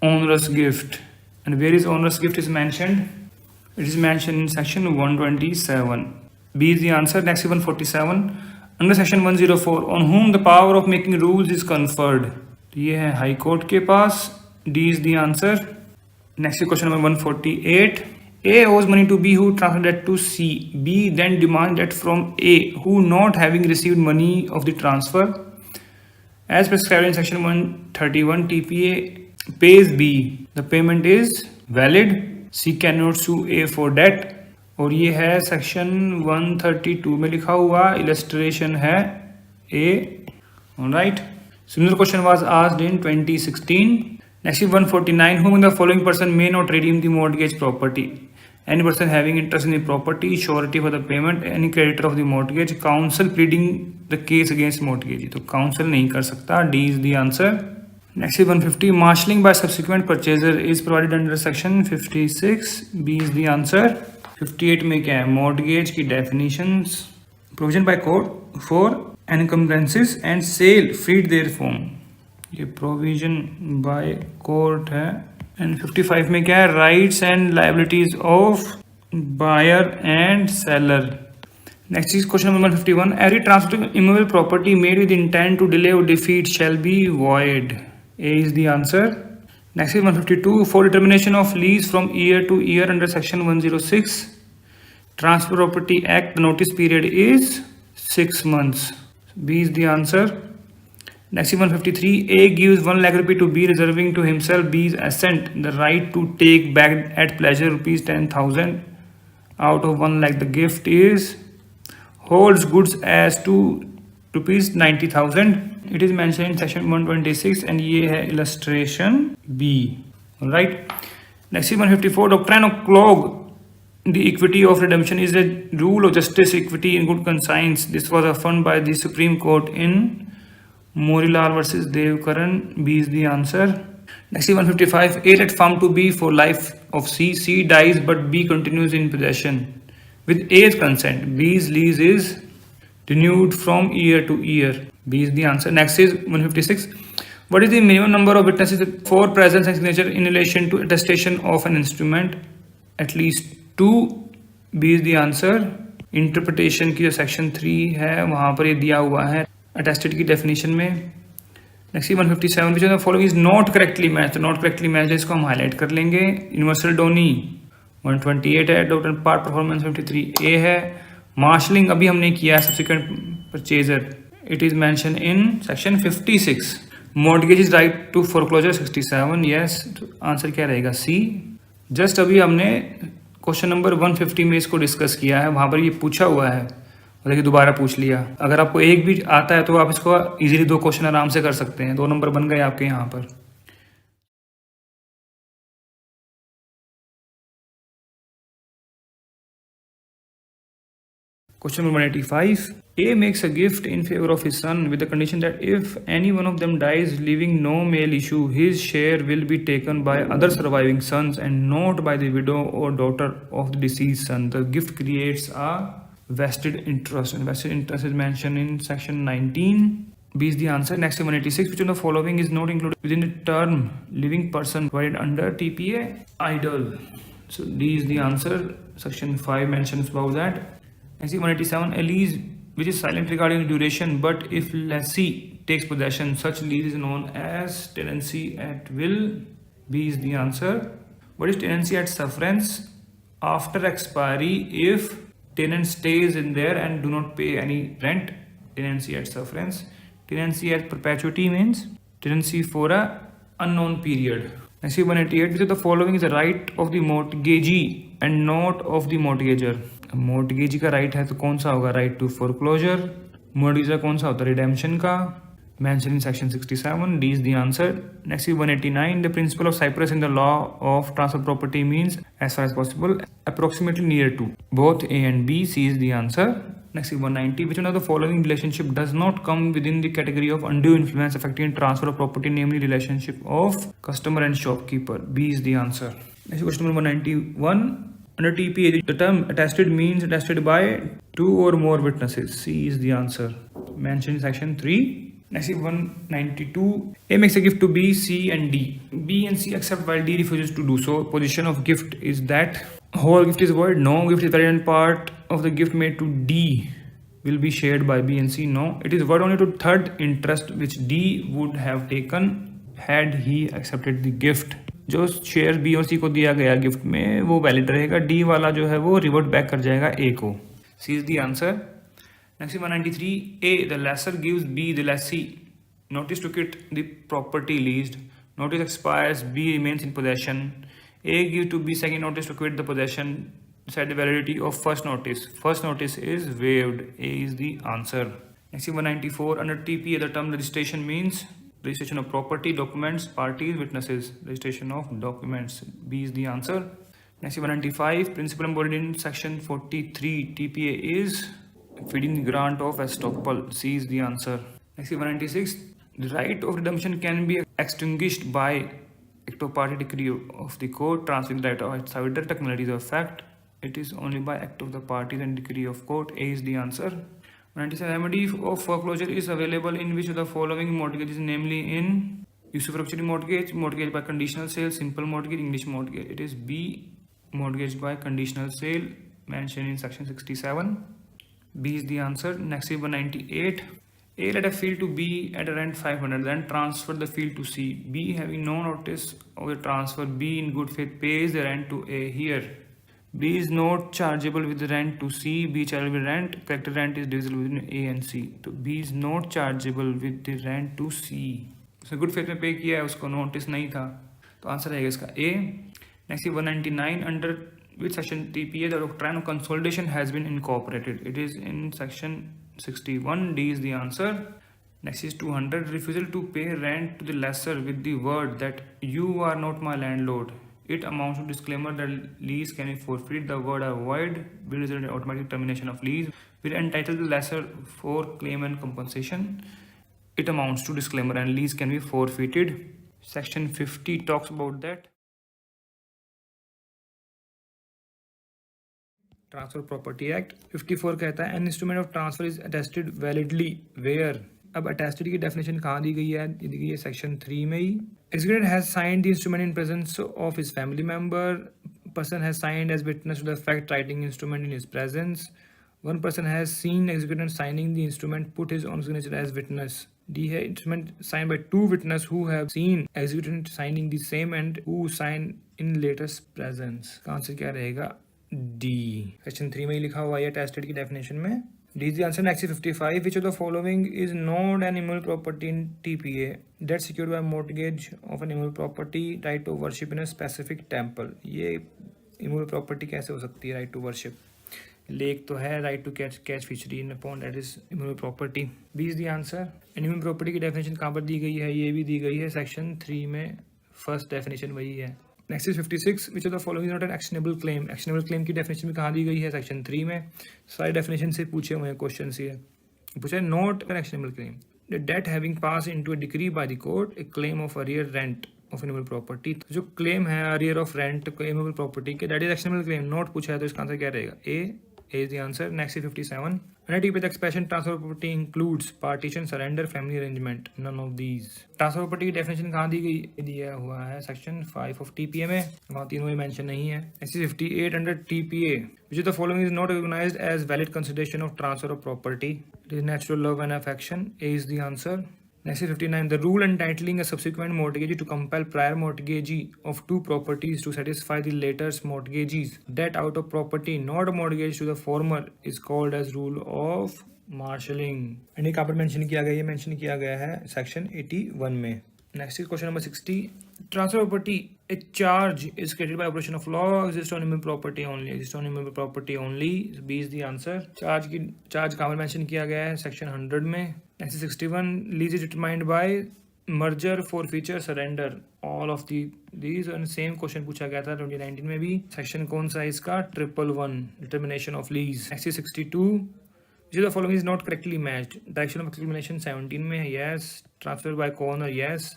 onerous gift, and where is onerous gift is mentioned? It is mentioned in section 127. B is the answer। Next is 147, under section 104, on whom the power of making rules is conferred, ये है high court के पास, D is the answer। Next is question number 148, A owes money to B who transferred that to C. B then demands that from A who not having received money of the transfer as prescribed in section 131 TPA pays B. The payment is valid. C cannot sue A for debt. और ये है section 132 में लिखा हुआ, illustration है A. Alright. Similar question was asked in 2016. Next is 149, whom the following person may not redeem the mortgage property? Any person having interest in the property, surety for the payment, any creditor of the mortgage, counsel pleading the case against mortgage, तो counsel नहीं कर सकता, D is the answer। Next is 150, marshalling by subsequent purchaser is provided under section 56, B is the answer। 58 में क्या है, mortgage की definitions, provision by court for encumbrances and sale freed thereform, ये provision by court है। And 55 में क्या है, rights and liabilities of buyer and seller. Next is question number 151, every transfer of immovable property made with intent to delay और defeat shall be void, A is the answer. Next is 152, for determination of lease from year to year under section 106 transfer property act, notice period is 6 months, B is the answer। Next is 153, A gives 1 lakh rupee to B reserving to himself B's assent the right to take back at pleasure rupees 10,000 out of 1 lakh. The gift is holds goods as to rupees 90,000. It is mentioned in section 126 and ये है illustration B. Alright. Next is 154, doctrine of Clogg, the equity of redemption is a rule of justice, equity in good conscience. This was affirmed by the Supreme Court in Morilal versus Devkaran, B is the answer। Next is 155, A let farm to B for life of C, C dies but B continues in possession with A's consent, B's lease is renewed from year to year, B is the answer। Next is 156, what is the minimum number of witnesses for presence and signature in relation to attestation of an instrument? At least 2, B is the answer। Interpretation की जो section 3 है वहाँ पर ये दिया हुआ है attested की डेफिनेशन में। Next 157, which of the following is not correctly match, not correctly match है, इसको हम हाईलाइट कर लेंगे। यूनिवर्सल डोनी 128 है, डॉक्टर पार्ट परफॉर्मेंस 53A है, मार्शलिंग अभी हमने किया है subsequent purchaser, it is mention in section 56। Mortgage is right to foreclosure 67, yes, answer क्या रहेगा, सी। जस्ट अभी हमने क्वेश्चन नंबर 150 में इसको डिस्कस किया है, वहाँ पर ये पूछा हुआ है और देखिए दोबारा पूछ लिया। अगर आपको एक भी आता है तो आप इसको इजीली 2 क्वेश्चन आराम से कर सकते हैं, 2 नंबर बन गए आपके यहाँ पर। Question number 185. A makes a gift in favor of his son with the condition that if any one of them dies leaving no male issue, his share will be taken by other surviving sons and not by the widow or daughter of the deceased son. The gift creates a vested interest, and vested interest is mentioned in section 19. B is the answer. Next, 186. Which of the following is not included within the term living person provided under TPA? Idle. So D is the answer. Section 5 mentions about that. Next, 187. A lease which is silent regarding duration, but if lessee takes possession, such lease is known as tenancy at will. B is the answer. What is tenancy at sufferance? After expiry, if tenant stays in there and do not pay any rent. Tenancy at sufferance. Tenancy at perpetuity means tenancy for a unknown period. Next, 188. Which of the following is the right of the mortgagee and not of the mortgager? mortgagee का right है तो कौन सा होगा? right to foreclosure. mortgage कौन सा होता है? redemption का. mentioned in section 67. D is the answer. Next is 189. The principle of Cyprus in the law of transfer property means as far as possible, approximately near to. Both A and B. C is the answer. Next is 190. Which one of the following relationship does not come within the category of undue influence affecting transfer of property, namely relationship of customer and shopkeeper? B is the answer. Next question number 191. Under TPA, the term attested means attested by two or more witnesses. C is the answer. Mentioned in section 3. Next is 192. A makes a gift to B, C and D. B and C accept while D refuses to do so. Position of gift is that whole gift is void. No gift is valid and part of the gift made to D will be shared by B and C. No, it is void only to third interest which D would have taken had he accepted the gift. जो share B और सी को दिया गया gift में वो valid रहेगा. D वाला जो है वो रिवर्ट बैक कर जाएगा ए को. C is the answer. Next 193. A the lessor gives B the lessee notice to quit the property leased. Notice expires, B remains in possession. A gives to B second notice to quit the possession. Decide the validity of first notice. First notice is waived. A is the answer. Next 194. Under TPA, the term registration means registration of property, documents, parties, witnesses. Registration of documents. B is the answer. Next 195. Principle embodied in section 43 TPA is feeding the grant of estoppel. C is the answer. Next 196. The right of redemption can be extinguished by act of party decree of the court transferring the right outside the technicalities of fact. It is only by act of the parties and decree of court. A is the answer. 197. Remedy of foreclosure is available in which of the following mortgages, namely in usufructuary mortgage, mortgage by conditional sale, simple mortgage, English mortgage. It is B, mortgage by conditional sale, mentioned in section 67. B is the answer. Next is 198. A let a field to B at a rent 500, then transfer the field to C. B having no notice of the transfer, B in good faith pays the rent to A. Here B is not chargeable with the rent to C. B chargeable with rent. Collected rent is divisible between A and C. तो B is not chargeable with the rent to C. उसने good faith में पे किया है, उसको notice नहीं था, तो आंसर आएगा इसका A. Next is 199. Under which section TPA the doctrine of consolidation has been incorporated? It is in section 61. D is the answer. Next is 200. Refusal to pay rent to the lessor with the word that you are not my landlord. It amounts to disclaimer that lease can be forfeited. The word avoid will result in automatic termination of lease. Will entitle the lessor for claim and compensation. It amounts to disclaimer and lease can be forfeited. Section 50 talks about that. Transfer property act 54 कहता है an instrument of transfer is attested validly where. अब attested की definition कहाँ दी गई है? दी गई है सेक्शन 3 में ही. Executor has signed the instrument in presence of his family member. Person has signed as witness to the fact writing instrument in his presence. One person has seen executor signing the instrument, put his own signature as witness. D है instrument signed by two witnesses who have seen executor signing the same and who sign in latest presence. का answer क्या रहेगा? D. Section 3 में ही लिखा हुआ है tested की definition में. D is the answer. Next 55. Which of the following is not an immutable property in TPA? Debt secured by mortgage of an immutable property, right to worship in a specific temple. ये immutable property कैसे हो सकती है? right to worship. Lake तो है, right to catch fishery in a pond, that is immutable property. B is the answer. Immutable property की definition कहाँ पर दी गई है? ये भी दी गई है section 3 में. First definition वही है. Next is 56, which of the following is not an actionable claim. Actionable claim की डेफिनेशन भी कहाँ दी गई है, सेक्शन 3 में। सारी डेफिनेशन से पूछे हुए हैं क्वेश्चन से, पूछा है not an actionable claim the debt having passed into a decree by the court a claim of arrear rent of immovable property. जो क्लेम है arrear of rent immovable property के, that is actionable claim. Not पूछा है तो इसका answer क्या रहेगा, ए is the answer. Next is 57. Penalty with expression transfer of property includes partition, surrender, family arrangement. None of these. Transfer of property की definition कहाँ दी गई, दिया हुआ है section 5 of TPA में, वहाँ तीनों में mention नहीं है। Next is 58 under TPA. Which of the following is not recognized as valid consideration of transfer of property? It is natural love and affection. A is the answer. Next is 59. The rule entitling a subsequent mortgagee to compel prior mortgagee of two properties to satisfy the later's mortgagee's debt out of property not mortgaged to the former is called as rule of marshalling. And ये कहाँ पर mention किया गया, ये mention किया गया है section 81 में। Next is question number 60. Transfer of property, a charge is created by operation of law, exists on immutable property only. Exists on immutable property only. B is the answer. Charge कहाँ पर mention किया गया है, section 100 में। Next is 61. Lease is determined by merger, forfeiture, surrender. All of these and same question पूछा गया था 2019 में भी। सेक्शन कौन सा है इसका, 111 determination of lease. Next is 62. Which of the following is not correctly matched? Direction of accumulation 17 में है yes. Transfer by co-owner yes.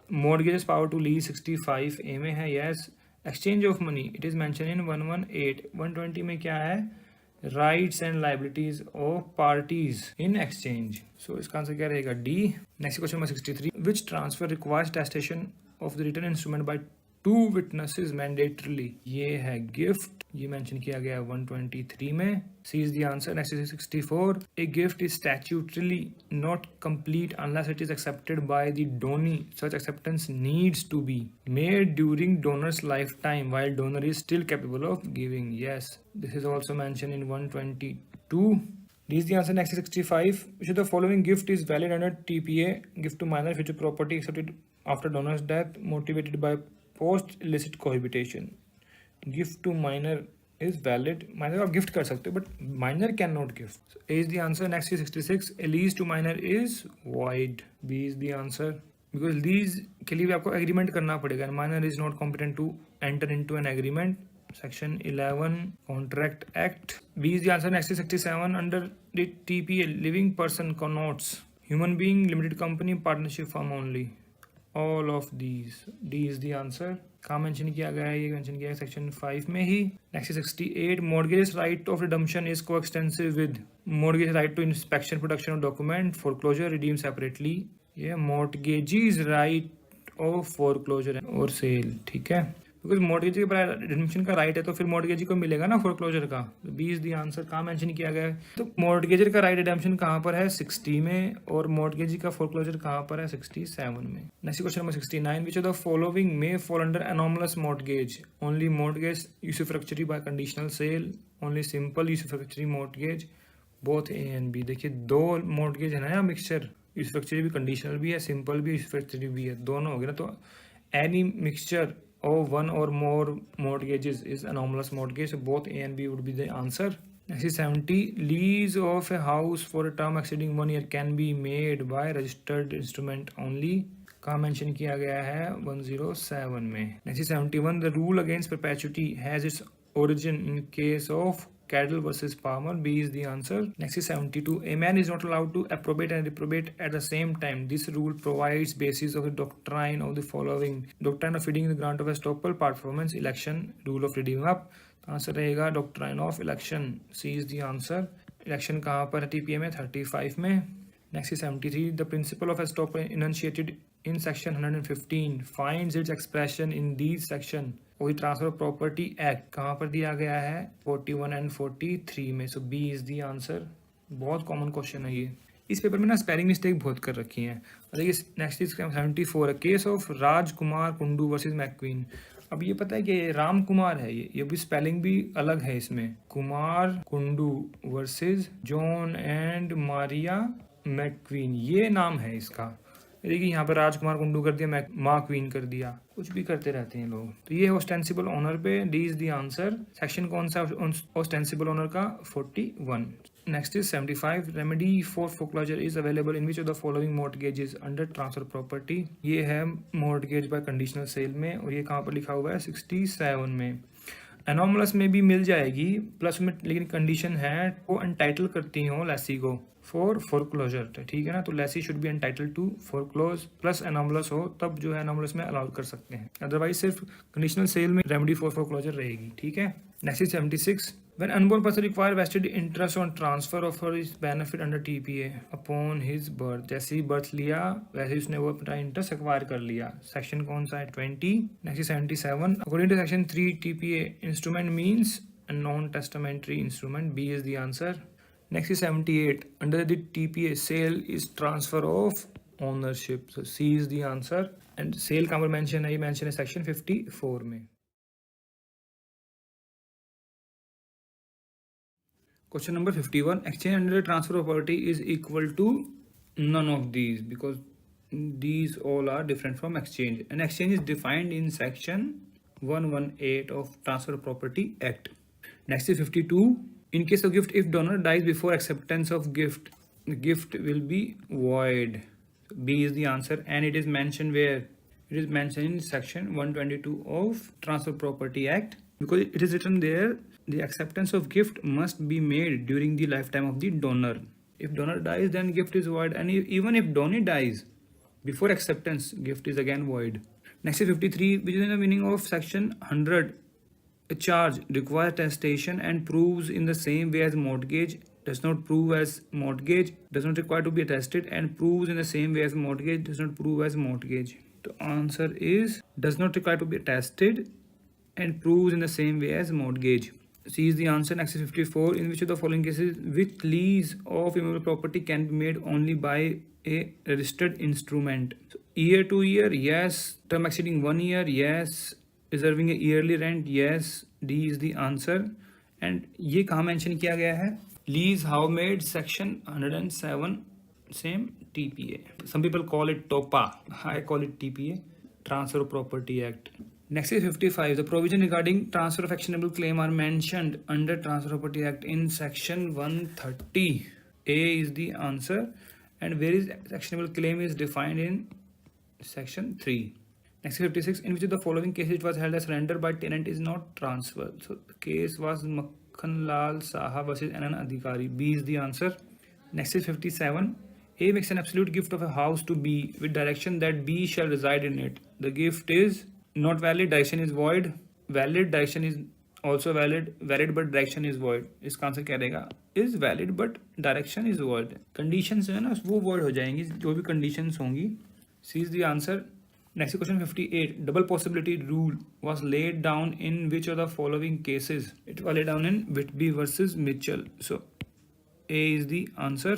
Mortgages power to lease 65 A में है yes. Exchange of money it is mentioned in 118. 120 में क्या है, rights and liabilities of parties in exchange. So इसका answer क्या रहेगा, D. Next question number 63, which transfer requires attestation of the written instrument by 2 witnesses mandatorily. ये है gift, ये mention किया गया है 123 में। C is the answer. Next is 64, a gift is statutorily not complete unless it is accepted by the donee. Such acceptance needs to be made during donor's life time while donor is still capable of giving. Yes, this is also mentioned in 122. D is the answer. Next is 65. Which of the following gift is valid under TPA? Gift to minor future property accepted after donor's death motivated by post illicit cohabitation. Gift to minor is valid. Minor आप gift कर सकते हो but minor cannot gift. So A is the answer. Next is 66. A lease to minor is void. B is the answer. Because lease के लिए भी आपको agreement करना पड़ेगा. Minor is not competent to enter into an agreement. Section 11 Contract Act. B is the answer. Next is 67 under the TPA. Living person connotes human being, limited company, partnership firm only. All of these. D is the answer. कहाँ mention किया गया है, ये mention किया है section 5 में ही। Next 68 mortgage right of redemption is coextensive with mortgage right to inspection, production of document, foreclosure, redeem separately. ये mortgagee's right of foreclosure और sale, ठीक है। बिकॉज मॉर्गेज के रिडेम्पशन का राइट है तो फिर मॉर्गेजी को मिलेगा ना फोरक्लोजर का। B is the answer. कहाँ मेंशन किया गया है, तो मॉर्गेजर का राइट रिडेम्पशन कहाँ पर है, 60 में, और मॉर्गेजी का फोरक्लोजर कहाँ पर है, 67 में। Next question number 69, which of the following may fall under anomalous mortgage? Only mortgage usufructuary by conditional sale, only simple usufructuary mortgage, both A and B. देखिए दो मॉर्गेज है ना, मिक्सचर, यूसुफ्रैक्चरी भी कंडीशनल भी है, सिंपल भी, यूसुफ्रैक्चरी भी है, दोनों हो गए ना। तो any mixture of one or more mortgages is anomalous mortgage. So both A and B would be the answer. Next is 70. Lease of a house for a term exceeding 1 year can be made by registered instrument only. कहाँ mention किया गया है, 107 में। Next is 71. The rule against perpetuity has its origin in case of Cadell versus Palmer. B is the answer. Next is 72. A man is not allowed to approbate and reprobate at the same time. This rule provides basis of the doctrine of the following: doctrine of feeding the grant of estoppel, performance, election, rule of redeeming up. Answer रहेगा doctrine of election. C is the answer. Election कहाँ पर है TPA में, 35 में। Next is 73. The principle of estoppel enunciated in section 115 finds its expression in these section of the Transfer of Property Act. कहाँ पर दिया गया है, 41 and 43 में। So B is the answer. बहुत कॉमन क्वेश्चन है ये, इस पेपर में ना स्पेलिंग मिस्टेक बहुत कर रखी हैं। देखिए नेक्स्ट इज 74 है, case of Rajkumar Kundu versus McQueen. अब ये पता है कि राम कुमार है, ये भी स्पेलिंग भी अलग है इसमें, Kumar Kundu versus John and Maria McQueen, ये नाम है इसका। देखिए यहाँ पर राजकुमार कुंडू कर दिया, माँ क्वीन कर दिया, कुछ भी करते रहते हैं लोग। तो ये ऑस्टेंसिबल ओनर पे D is the answer. Section कौन सा ऑस्टेंसिबल ओनर का? 41। Next is 75। Remedy for foreclosure is available in which of the following mortgages under transfer property. ये है मॉर्टगेज बाय कंडीशनल सेल में, और ये कहाँ पर लिखा हुआ है? 67 में। एनोमलस में भी मिल जाएगी प्लस में, लेकिन कंडीशन है वो अनटाइटल करती हो लेसी को फॉर फोरक्लोजर, ठीक है ना। तो lessee should be entitle to foreclose plus anomalous हो, तब जो है एनोमलस में अलाउ कर सकते हैं, अदरवाइज सिर्फ कंडीशनल सेल में रेमेडी फॉर फोरक्लोजर रहेगी, ठीक है। Next is 76। When unborn person require vested interest on transfer of his benefit under TPA upon his birth, जैसे ही बर्थ लिया वैसे ही उसने वो अपना इंटरेस्ट एक्वायर कर लिया। सेक्शन कौन सा है? 20। Next 77। According to section 3 TPA instrument means a non-testamentary instrument. B is the answer. Next is 78. Under the TPA, sale is transfer of ownership. So C is the answer. And sale कहाँ पर mention है? ये mention है section 54 में। Question number 51. Exchange under the transfer of property is equal to none of these, because these all are different from exchange. And exchange is defined in section 118 of Transfer of Property Act. Next is 52. In case of gift, if donor dies before acceptance of gift, the gift will be void. B is the answer, and it is mentioned where? It is mentioned in section 122 of Transfer Property Act, because it is written there, the acceptance of gift must be made during the lifetime of the donor. If donor dies, then gift is void, and even if donor dies before acceptance, gift is again void. Next is 53, which is the meaning of section 100. A charge requires attestation and proves in the same way as mortgage, does not prove as mortgage, does not require to be attested, and proves in the same way as mortgage, does not prove as mortgage. The answer is does not require to be attested and proves in the same way as mortgage. C is the answer. Next is 54. In which of the following cases which lease of immovable property can be made only by a registered instrument? So, year to year, yes. Term exceeding 1 year, yes. Reserving a yearly rent, yes. D is the answer. And ये कहाँ mention किया गया है? Lease how made, section 107, same TPA. Some people call it TOPA. I call it TPA, Transfer of Property Act. Next is 55. The provision regarding transfer of actionable claim are mentioned under Transfer of Property Act in section 130. A is the answer. And where is actionable claim is defined in section 3. Next is 56. In which of the following cases it was held as surrender by tenant is not transferred? So the case was Makhan Lal Saha versus Anand Adhikari. B is the answer. Next is 57. A makes an absolute gift of a house to B with direction that B shall reside in it. The gift is not valid, direction is void. Valid, direction is also valid. Valid but direction is void. इसका answer क्या रहेगा? Is valid but direction is void. Conditions है ना, वो void हो जाएंगी, जो भी conditions होंगी. C is the answer. Next question 58. Double possibility rule was laid down in which of the following cases? It was laid down in Whitby versus Mitchell. So A is the answer.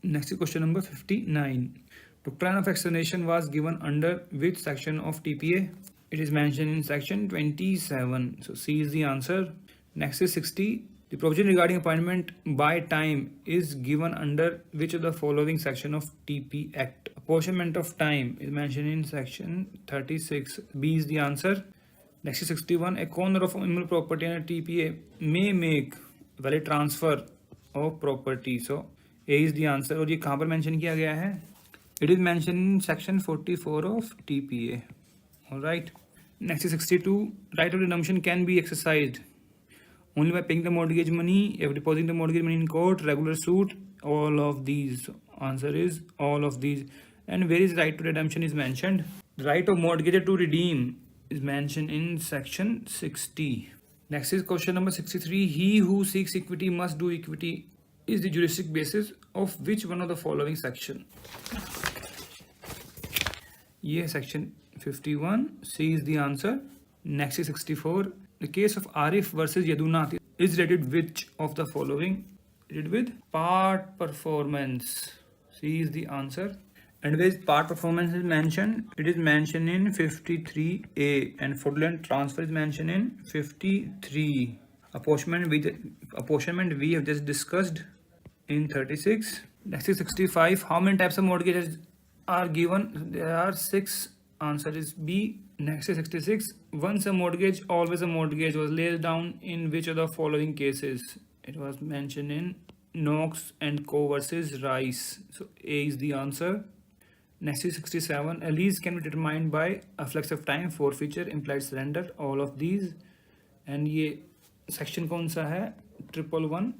Next is question number 59. Doctrine of exoneration was given under which section of TPA? It is mentioned in section 27. So C is the answer. Next is 60. The provision regarding appointment by time is given under which of the following section of TP Act? Apportionment of time is mentioned in section 36. B is the answer. Next is 61. A owner of immovable property under TPA may make valid transfer of property. So A is the answer. और ये कहाँ पर mention किया गया है? It is mentioned in section 44 of TPA. All right. Next is 62. Right of redemption can be exercised only by paying the mortgage money, if depositing the mortgage money in court, regular suit, all of these. Answer is all of these. And where is right to redemption is mentioned? The right of mortgager to redeem is mentioned in section 60. Next is question number 63. He who seeks equity must do equity is the juristic basis of which one of the following section? ये section 51. C is the answer. Next is 64. The case of Arif versus Yadunath is related which of the following? Related with part performance. C is the answer. And where part performance is mentioned? It is mentioned in 53A, and fraudulent transfer is mentioned in 53. Apportionment we have just discussed in 36. Next is 65. How many types of mortgages are given. There are 6. Answer is B. Next is 66. Once a mortgage, always a mortgage was laid down in which of the following cases? It was mentioned in Knox and Co versus Rice. So A is the answer. Next is 67. A lease can be determined by a flex of time, forfeiture, implied surrender, all of these. And ये section कौन सा है? 111.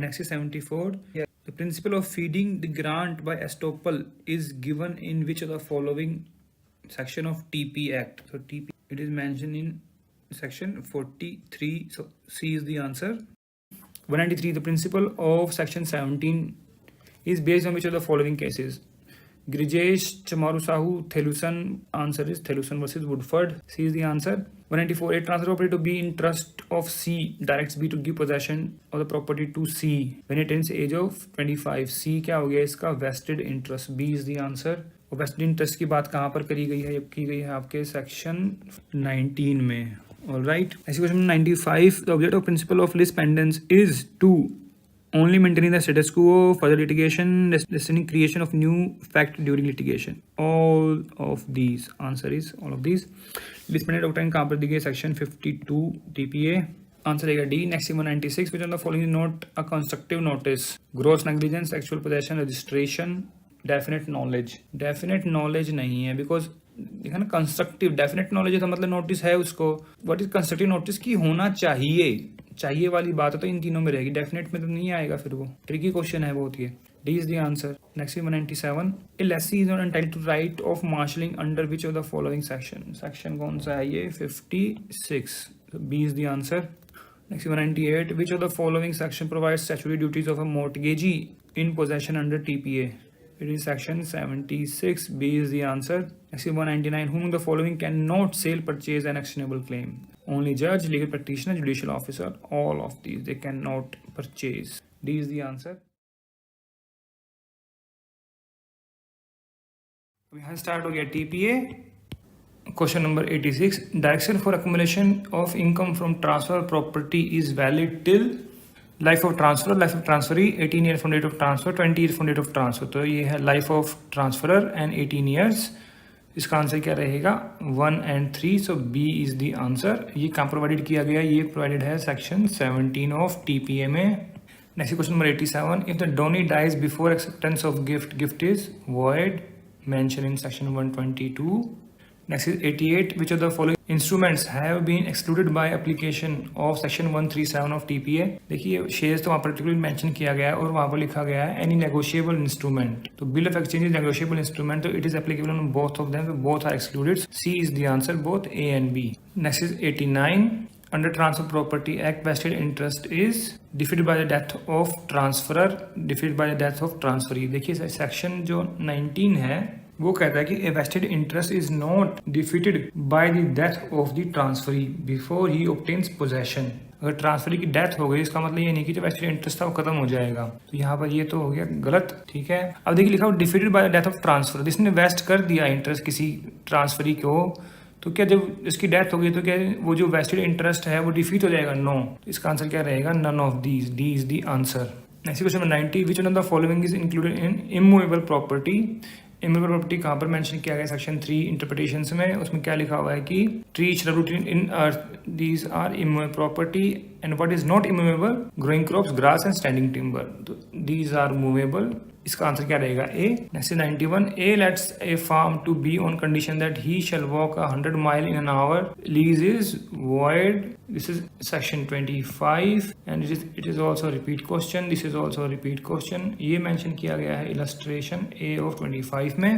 Next is 74. Yeah. The principle of feeding the grant by estoppel is given in which of the following section of TP Act? So TP, it is mentioned in section 43. So C is the answer. 193. The principle of section 17 is based on which of the following cases? Grijesh, Chamaru-Sahu, Theluson. Answer is Theluson versus Woodford. C is the answer. 194. A transfer property to B in trust of C directs B to give possession of the property to C when it attains age of 25. C क्या हो गया इसका? Vested interest. B is the answer. और vested interest की बात कहाँ पर करी गई है? की गई है आपके सेक्शन 19 में. All right. Next question 95. The object of principle of lis pendens is to only maintaining the status quo, further litigation, lessening creation of new fact during litigation. All of these. Answer is all of these. Lis pendens doctrine कहाँ पर दी गई? Section 52 TPA. Answer रहेगा D. Next 196. Which of the following is not a constructive notice? Gross negligence, actual possession, registration, definite knowledge. Definite knowledge नहीं है because देखा ना, constructive. Definite knowledge का मतलब नोटिस है उसको. What is constructive notice? की होना चाहिए वाली बात है तो इन तीनों में रहेगी. डेफिनेट में तो नहीं आएगा. फिर वो ट्रिकी क्वेश्चन है बहुत. ये D is the answer. Next 197. A lessee is not entitled to right of marshalling under which of the following section? Section कौन सा है ये? 56. B is the answer. Next 198. Which of the following section provide statutory duties of a mortgagee in possession under TPA? It is section 76. B is the answer. Next 199. Whom the following cannot sell, purchase an actionable claim? Only judge, legal practitioner, judicial officer. All of these they cannot purchase. D is the answer. We have start हो गया TPA. Question number 86. Direction for accumulation of income from transfer of property is valid till life of transfer. Life of transferee 18 year from date of transfer, 20 year from date of transfer. तो ये है life of transferor and 18 years. इसका answer क्या रहेगा? 1 and 3. So B is the answer. ये कहाँ provided किया गया? ये प्रोवाइडेड है सेक्शन 17 ऑफ टीपीए में. Next question number 87. If the donee dies before acceptance of gift, gift is void. Mention in section 122. Next is 88. Which of the following instruments have been excluded by application of section 137 of TPA? देखिए shares तो वहाँ particularly mention किया गया है और वहाँ पर लिखा गया है एनी नेगोशिएबल इंस्ट्रूमेंट. तो bill of exchange is negotiable instrument, तो it is applicable on both of them. Both are excluded. C is the answer, both A and B. Next is 89. Under Transfer Property Act, vested interest is defeated by the death of transferor, defeated by the death of transferee. देखिए section जो 19 है वो कहता है कि a vested interest is not defeated by the death of the transferee before he obtains possession. अगर transferee की death हो गई इसका मतलब ये नहीं कि जो वेस्टेड इंटरेस्ट था वो खत्म हो जाएगा. तो यहाँ पर ये तो हो गया गलत. ठीक है. अब देखिए लिखा हो defeated by the death of transfer. जिसने वेस्ट कर दिया इंटरेस्ट किसी ट्रांसफरी को, तो क्या जब इसकी डेथ हो गई तो क्या वो जो वेस्टेड इंटरेस्ट है वो डिफीट हो जाएगा? नो. इसका आंसर क्या रहेगा? None of these. D is the answer. Next question number 90. Which one of the following is included in immovable property? Immovable property कहाँ पर मेंशन किया गया? सेक्शन 3 इंटरप्रिटेशंस में. उसमें क्या लिखा हुआ है कि tree, shrub, in earth, these are immovable property. And what is not immovable? Growing crops, grass and standing timber. तो दीज आर मूवेबल. इसका आंसर क्या रहेगा? A. Next 91. A lets a farm to B on condition that he shall walk 100 mile in an hour. Lease is void. This is section 25 and it is also a repeat question. This is also a repeat question. ये mention किया गया है illustration A of 25 में.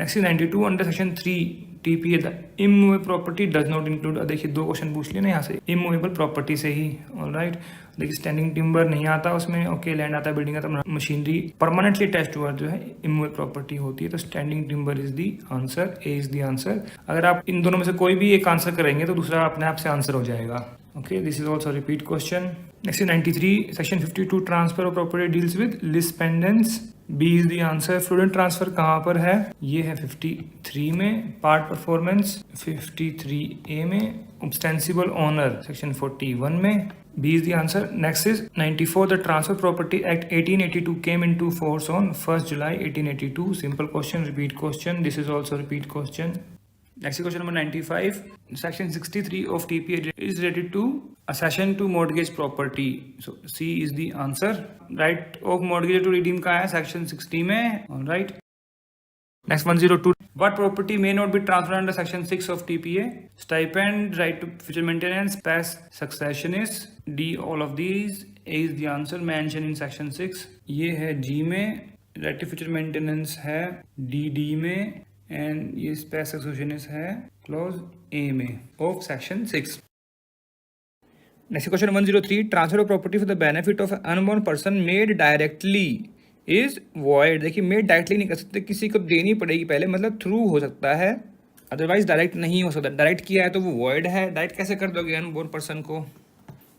Next is 92. Under section 3 TPA the immovable property does not include. देखिए दो question पूछ लिए ना यहाँ से immovable property से ही. ऑलराइट. देखिए स्टैंडिंग टिम्बर नहीं आता उसमें. ओके. लैंड आता है, बिल्डिंग आता है, मशीनरी परमानेंटली अटैच्ड हुआ जो है immovable प्रॉपर्टी होती है. तो standing timber is the answer. A is the answer. अगर आप इन दोनों में से कोई भी एक आंसर करेंगे तो दूसरा अपने आप से आंसर हो जाएगा. Okay, this is also a repeat question. Next is 93. Section 52 transfer of property deals with lis pendens. B is the answer. Fluent transfer कहाँ पर है? ये है 53 में, पार्ट परफॉर्मेंस 53A में, ऑब्स्टेंसिबल ऑनर सेक्शन 41 में। B is the answer. Next is 94, the transfer property act 1882 came into force on 1 July 1882। Simple question, repeat question, this is also repeat question. Next question number 95. Section 63 of TPA is related to accession to mortgage property. So C is the answer. Right of mortgage to redeem का है section 60 में. All right. Next 102. What property may not be transferred under section 6 of TPA? Stipend, right to future maintenance, past successionist. D, all of these. A is the answer mentioned in section 6. ये है G में, right to future maintenance है D में, and ये space association है clause A में of section 6। Next question 103, transfer of property for the benefit of unborn person made directly is void. देखिए made directly नहीं कर सकते, किसी को देनी पड़ेगी पहले, मतलब थ्रू हो सकता है, अदरवाइज डायरेक्ट नहीं हो सकता। डायरेक्ट किया है तो वो वॉइड है, डायरेक्ट कैसे कर दोगे अनबोर्न पर्सन को?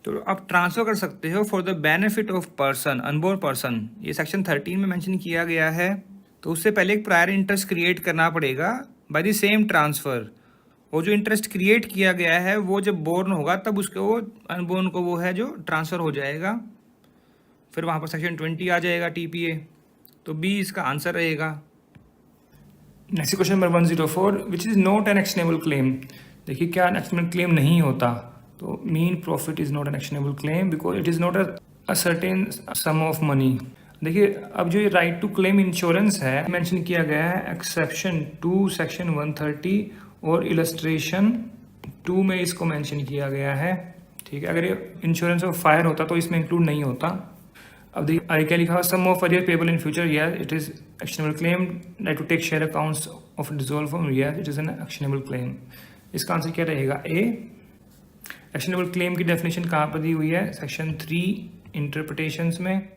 तो आप ट्रांसफर कर सकते हो for the benefit of person, unborn person, ये सेक्शन 13 में मेंशन किया गया है। तो उससे पहले एक प्रायर इंटरेस्ट क्रिएट करना पड़ेगा बाय द सेम ट्रांसफ़र। वो जो इंटरेस्ट क्रिएट किया गया है वो जब बोर्न होगा तब उसके वो अनबोर्न को वो है जो ट्रांसफ़र हो जाएगा, फिर वहाँ पर सेक्शन 20 आ जाएगा TPA। तो बी इसका आंसर रहेगा। Next question number 104, which is not an actionable claim. देखिए क्या एक्शनेबल क्लेम नहीं होता? तो mean profit is not an actionable claim because it is not a certain some of money. देखिए अब जो ये राइट टू क्लेम इंश्योरेंस है मेंशन किया गया है एक्सेप्शन 2 सेक्शन 130 और इलस्ट्रेशन 2 में इसको मेंशन किया गया है। ठीक है, अगर ये इंश्योरेंस ऑफ फायर होता तो इसमें इंक्लूड नहीं होता। अब देखिए आगे क्या लिखा हुआ, sum of arrear payable in future, yes it is actionable claim. Right to take share accounts of dissolve form, yes it is an actionable claim. इसका आंसर क्या रहेगा? ए। एक्शनेबल क्लेम की डेफिनेशन कहाँ पर दी हुई है? सेक्शन 3 इंटरप्रिटेशंस में।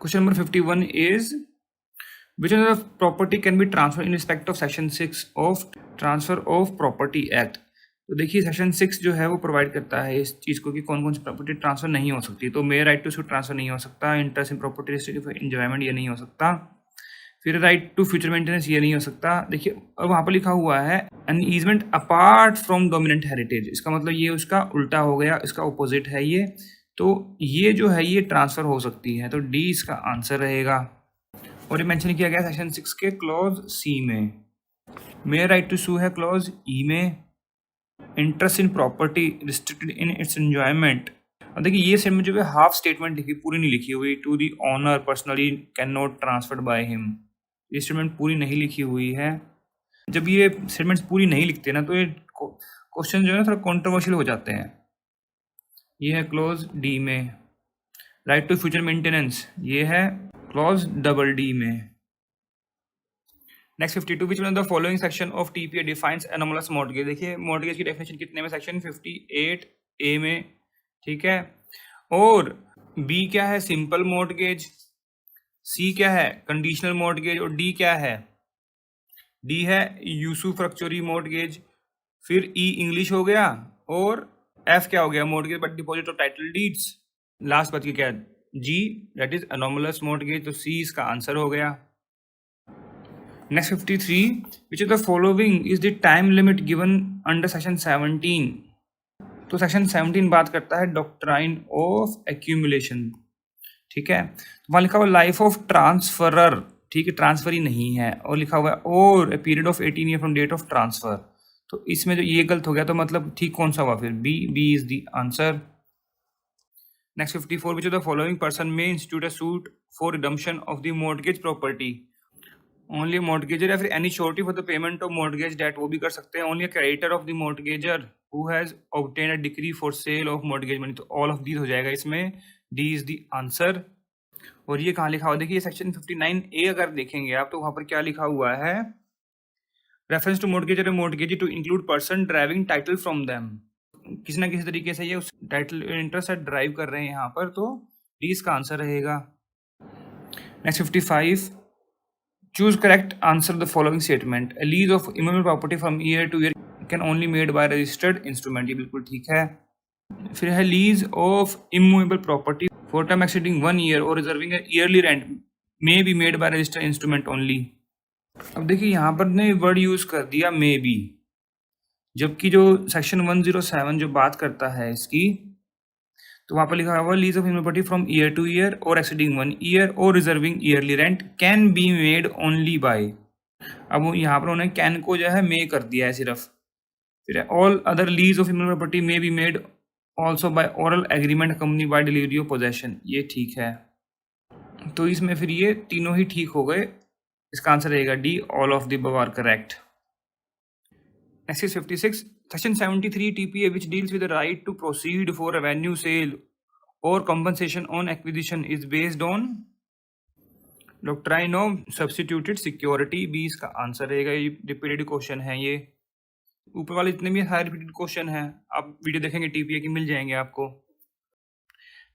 Question number 51 is, which of the property can be transferred in respect of section 6 of Transfer of Property Act? तो देखिए सेक्शन 6 जो है वो प्रोवाइड करता है इस चीज़ को कि कौन कौन सी प्रॉपर्टी ट्रांसफर नहीं हो सकती। तो मेरा राइट टू सूट ट्रांसफर नहीं हो सकता, इंटरेस्ट इन प्रॉपर्टी एंजॉयमेंट ये नहीं हो सकता, फिर राइट टू फ्यूचर मेंटेनेंस ये नहीं हो सकता। देखिए अब वहाँ पर लिखा हुआ है an easement apart from dominant heritage, इसका मतलब ये उसका उल्टा हो गया, इसका ऑपोजिट है ये। तो ये जो है ये ट्रांसफ़र हो सकती है, तो डी इसका आंसर रहेगा। और ये मेंशन किया गया सेक्शन 6 के क्लॉज सी में। मेरा राइट टू सू है क्लॉज ई में। Interest in property restricted in its enjoyment. अब देखिए ये सेम में जो है हाफ स्टेटमेंट लिखी, पूरी नहीं लिखी हुई। To the owner personally can not transferred by him, ये स्टेटमेंट पूरी नहीं लिखी हुई है। जब ये स्टेटमेंट्स पूरी नहीं लिखते ना तो ये क्वेश्चन जो है ना थोड़ा कॉन्ट्रोवर्शियल हो जाते हैं। ये है क्लॉज डी में। राइट टू फ्यूचर मेंटेनेंस ये है क्लॉज डबल डी में। Next 52, which one of the following section of TPA defines anomalous mortgage. देखिए मॉर्गेज की डेफिनेशन कितने में? सेक्शन 58A में। ठीक है, और बी क्या है? Simple mortgage. सी क्या है? Conditional mortgage. और डी क्या है? डी है यूसुफ्रक्चुअरी मॉर्गेज। फिर ई इंग्लिश हो गया, और एफ क्या हो गया? Mortgage but deposit of title deeds. Last बच गया जी, दैट इज अनोमलस मॉर्गेज। तो सी इसका आंसर हो गया। Next 53, which of the following is the time limit given under section 17। तो सेक्शन 17 बात करता है डॉक्ट्राइन ऑफ एक्यूमुलेशन। ठीक है, तो वहाँ लिखा हुआ लाइफ ऑफ ट्रांसफरर। ठीक है, ट्रांसफर ही नहीं है, और लिखा हुआ है और a period of 18 year from date of transfer. तो इसमें जो ये गलत हो गया, तो मतलब ठीक कौन सा हुआ फिर? B is the answer. Next 54, which of the following person may institute a suit for redemption of the mortgage property. Only mortgagor या फिर any surety for the payment of mortgage debt, वो भी कर सकते हैं। Only creditor of the mortgagor who has obtain a decree for sale of mortgage money. तो all of these हो जाएगा इसमें, डी इज द आंसर। और ये कहाँ लिखा हुआ? देखिए सेक्शन 59A अगर देखेंगे आप तो वहाँ पर क्या लिखा हुआ है? Reference to mortgagor and mortgagee to include person driving title from them. किसी ना किसी तरीके से ये उस टाइटल इंटरेस्ट ड्राइव कर रहे हैं यहाँ पर, तो डी इसका आंसर रहेगा। Next 55, choose correct answer the following statement. A lease of immovable property from year to year can only made by registered instrument। ये बिल्कुल ठीक है। फिर है lease of immovable property for term exceeding 1 year और reserving yearly rent may be made by registered instrument only. अब देखिए यहाँ पर ने वर्ड यूज कर दिया मे बी, जबकि जो सेक्शन 107 जो बात करता है इसकी, तो वहां पर लिखा हुआ lease of property from year to year और एक्सीडिंग 1 ईयर और reserving yearly rent can be made only by. अब यहाँ पर उन्होंने कैन को जो है मे कर दिया है सिर्फ। फिर all other lease of property may be made also by oral agreement company by delivery of possession. ये ठीक है, तो इसमें फिर ये तीनों ही ठीक हो गए। इसका आंसर रहेगा D, all of the above are correct. Next is 56 section 73 TPA which deals with the right to proceed for revenue sale or compensation on acquisition is based on doctrine of substituted security। B इसका answer रहेगा। ये repeated question है, ये ऊपर वाले जितने भी सारे रिपीटेड क्वेश्चन हैं आप वीडियो देखेंगे TPA की मिल जाएंगे आपको।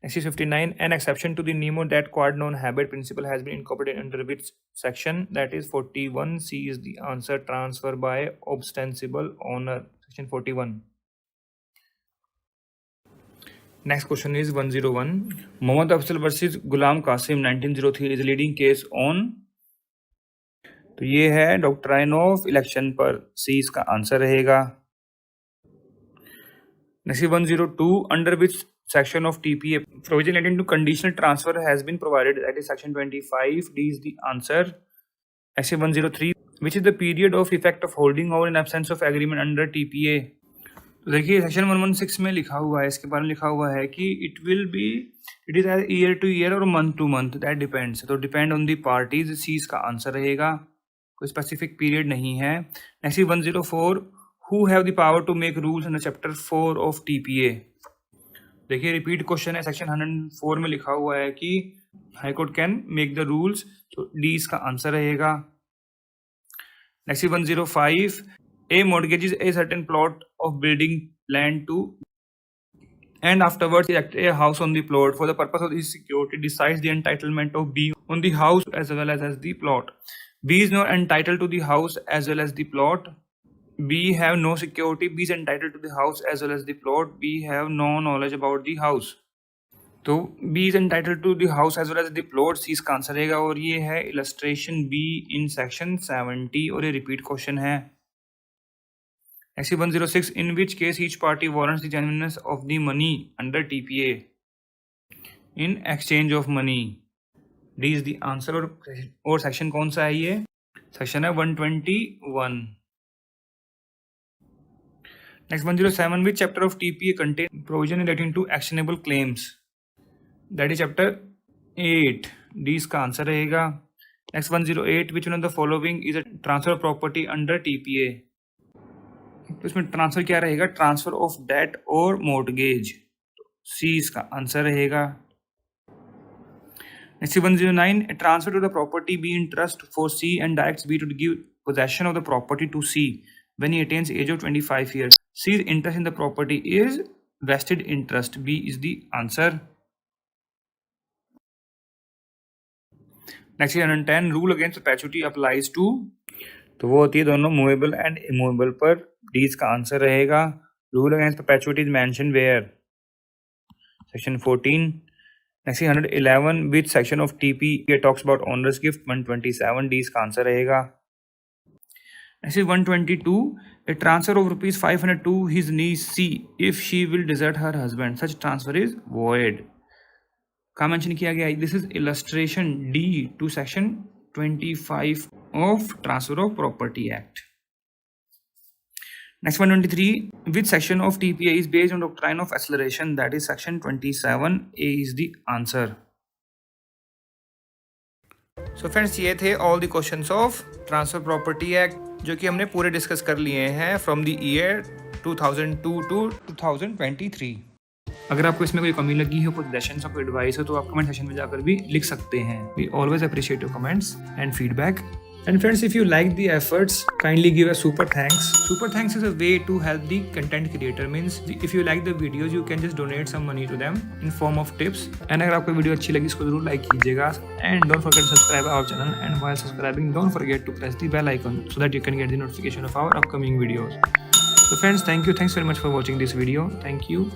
Next is 59 an exception to the nemo that quad non habet principle has been incorporated under which section, that is 41 C is the answer, transfer by ostensible owner, section 41। Next question is 101 Mohammad Afzal versus Ghulam Qasim 1903 is a leading case on, तो ये है doctrine of election पर, सी इसका answer रहेगा। Next is 102 under which section of TPA provision relating to conditional transfer has been provided, that is section 25, D is the answer। Next is 103 which is the period of effect of holding over in absence of agreement under TPA। तो देखिए section 116 में लिखा हुआ है, इसके बारे में लिखा हुआ है कि it is year to year और month to month, that depends, तो depend on the parties, C इसका आंसर रहेगा। कोई स्पेसिफिक पीरियड नहीं है। Next 104 who have the power to make rules under chapter 4 of TPA। देखिए रिपीट क्वेश्चन है, section 104 में लिखा हुआ है कि high court can make the rules, तो डी इसका आंसर रहेगा। Next 105 A mortgages a certain plot of building land to and afterwards erect a house on the plot for the purpose of the security, decides the entitlement of B on the house as well as the plot। B is not entitled to the house as well as the plot। B have no security, B is entitled to the house as well as the plot, B have no knowledge about the house। तो B is entitled to the house as well as the plot, C इसका answer रहेगा। और ये है illustration B in section 70 और ये repeat question है। Next 106 in which case each party warrants the genuineness of the money under TPA in exchange of money, D is the answer। और section कौन सा है ये? सेक्शन है 121। Next 107 which chapter of TPA contain provision relating to actionable claims, that is chapter 8, D इसका answer रहेगा। Next 108 which one of the following is a transfer of property under TPA। तो इसमें transfer क्या रहेगा? Transfer of debt और mortgage, C इसका answer रहेगा। Next 109 transfer to the property B in trust for C and directs B to give possession of the property to C when he attains age of 25 years. C interest in the property is vested interest, B is the answer. Next 110 rule against perpetuity applies to, तो वो होती है दोनों movable and immovable पर, D इसका answer रहेगा। Rule against perpetuity is mention where, section 14। Next 111 which section of TPA talks about owners gift, 127, D इसका answer रहेगा। Next 122 A transfer of ₹500 to his niece C if she will desert her husband, such transfer is void. कहाँ mention किया गया? This is illustration D to section 25 of Transfer of Property Act। Next 123 which section of TPA is based on doctrine of acceleration, that is section 27, A is the answer। So friends ये थे all the questions of Transfer Property Act जो कि हमने पूरे discuss कर लिए हैं from the year 2002 to 2023। अगर आपको इसमें कोई कमी लगी हो, कोई सजेशंस और कोई एडवाइस हो, तो आप कमेंट सेक्शन में जाकर भी लिख सकते हैं। We always appreciate your comments and feedback. And friends, if you like the efforts, kindly give a super thanks. Super thanks is a way to help the content creator, means if you like the videos you can just donate some money to them in form of tips। and अगर आपको video अच्छी लगी इसको जरूर like कीजिएगा and don't forget to subscribe our channel, and while subscribing don't forget to press the bell icon so that you can get the notification of our upcoming videos। So friends, thanks very much for watching this video. Thank you.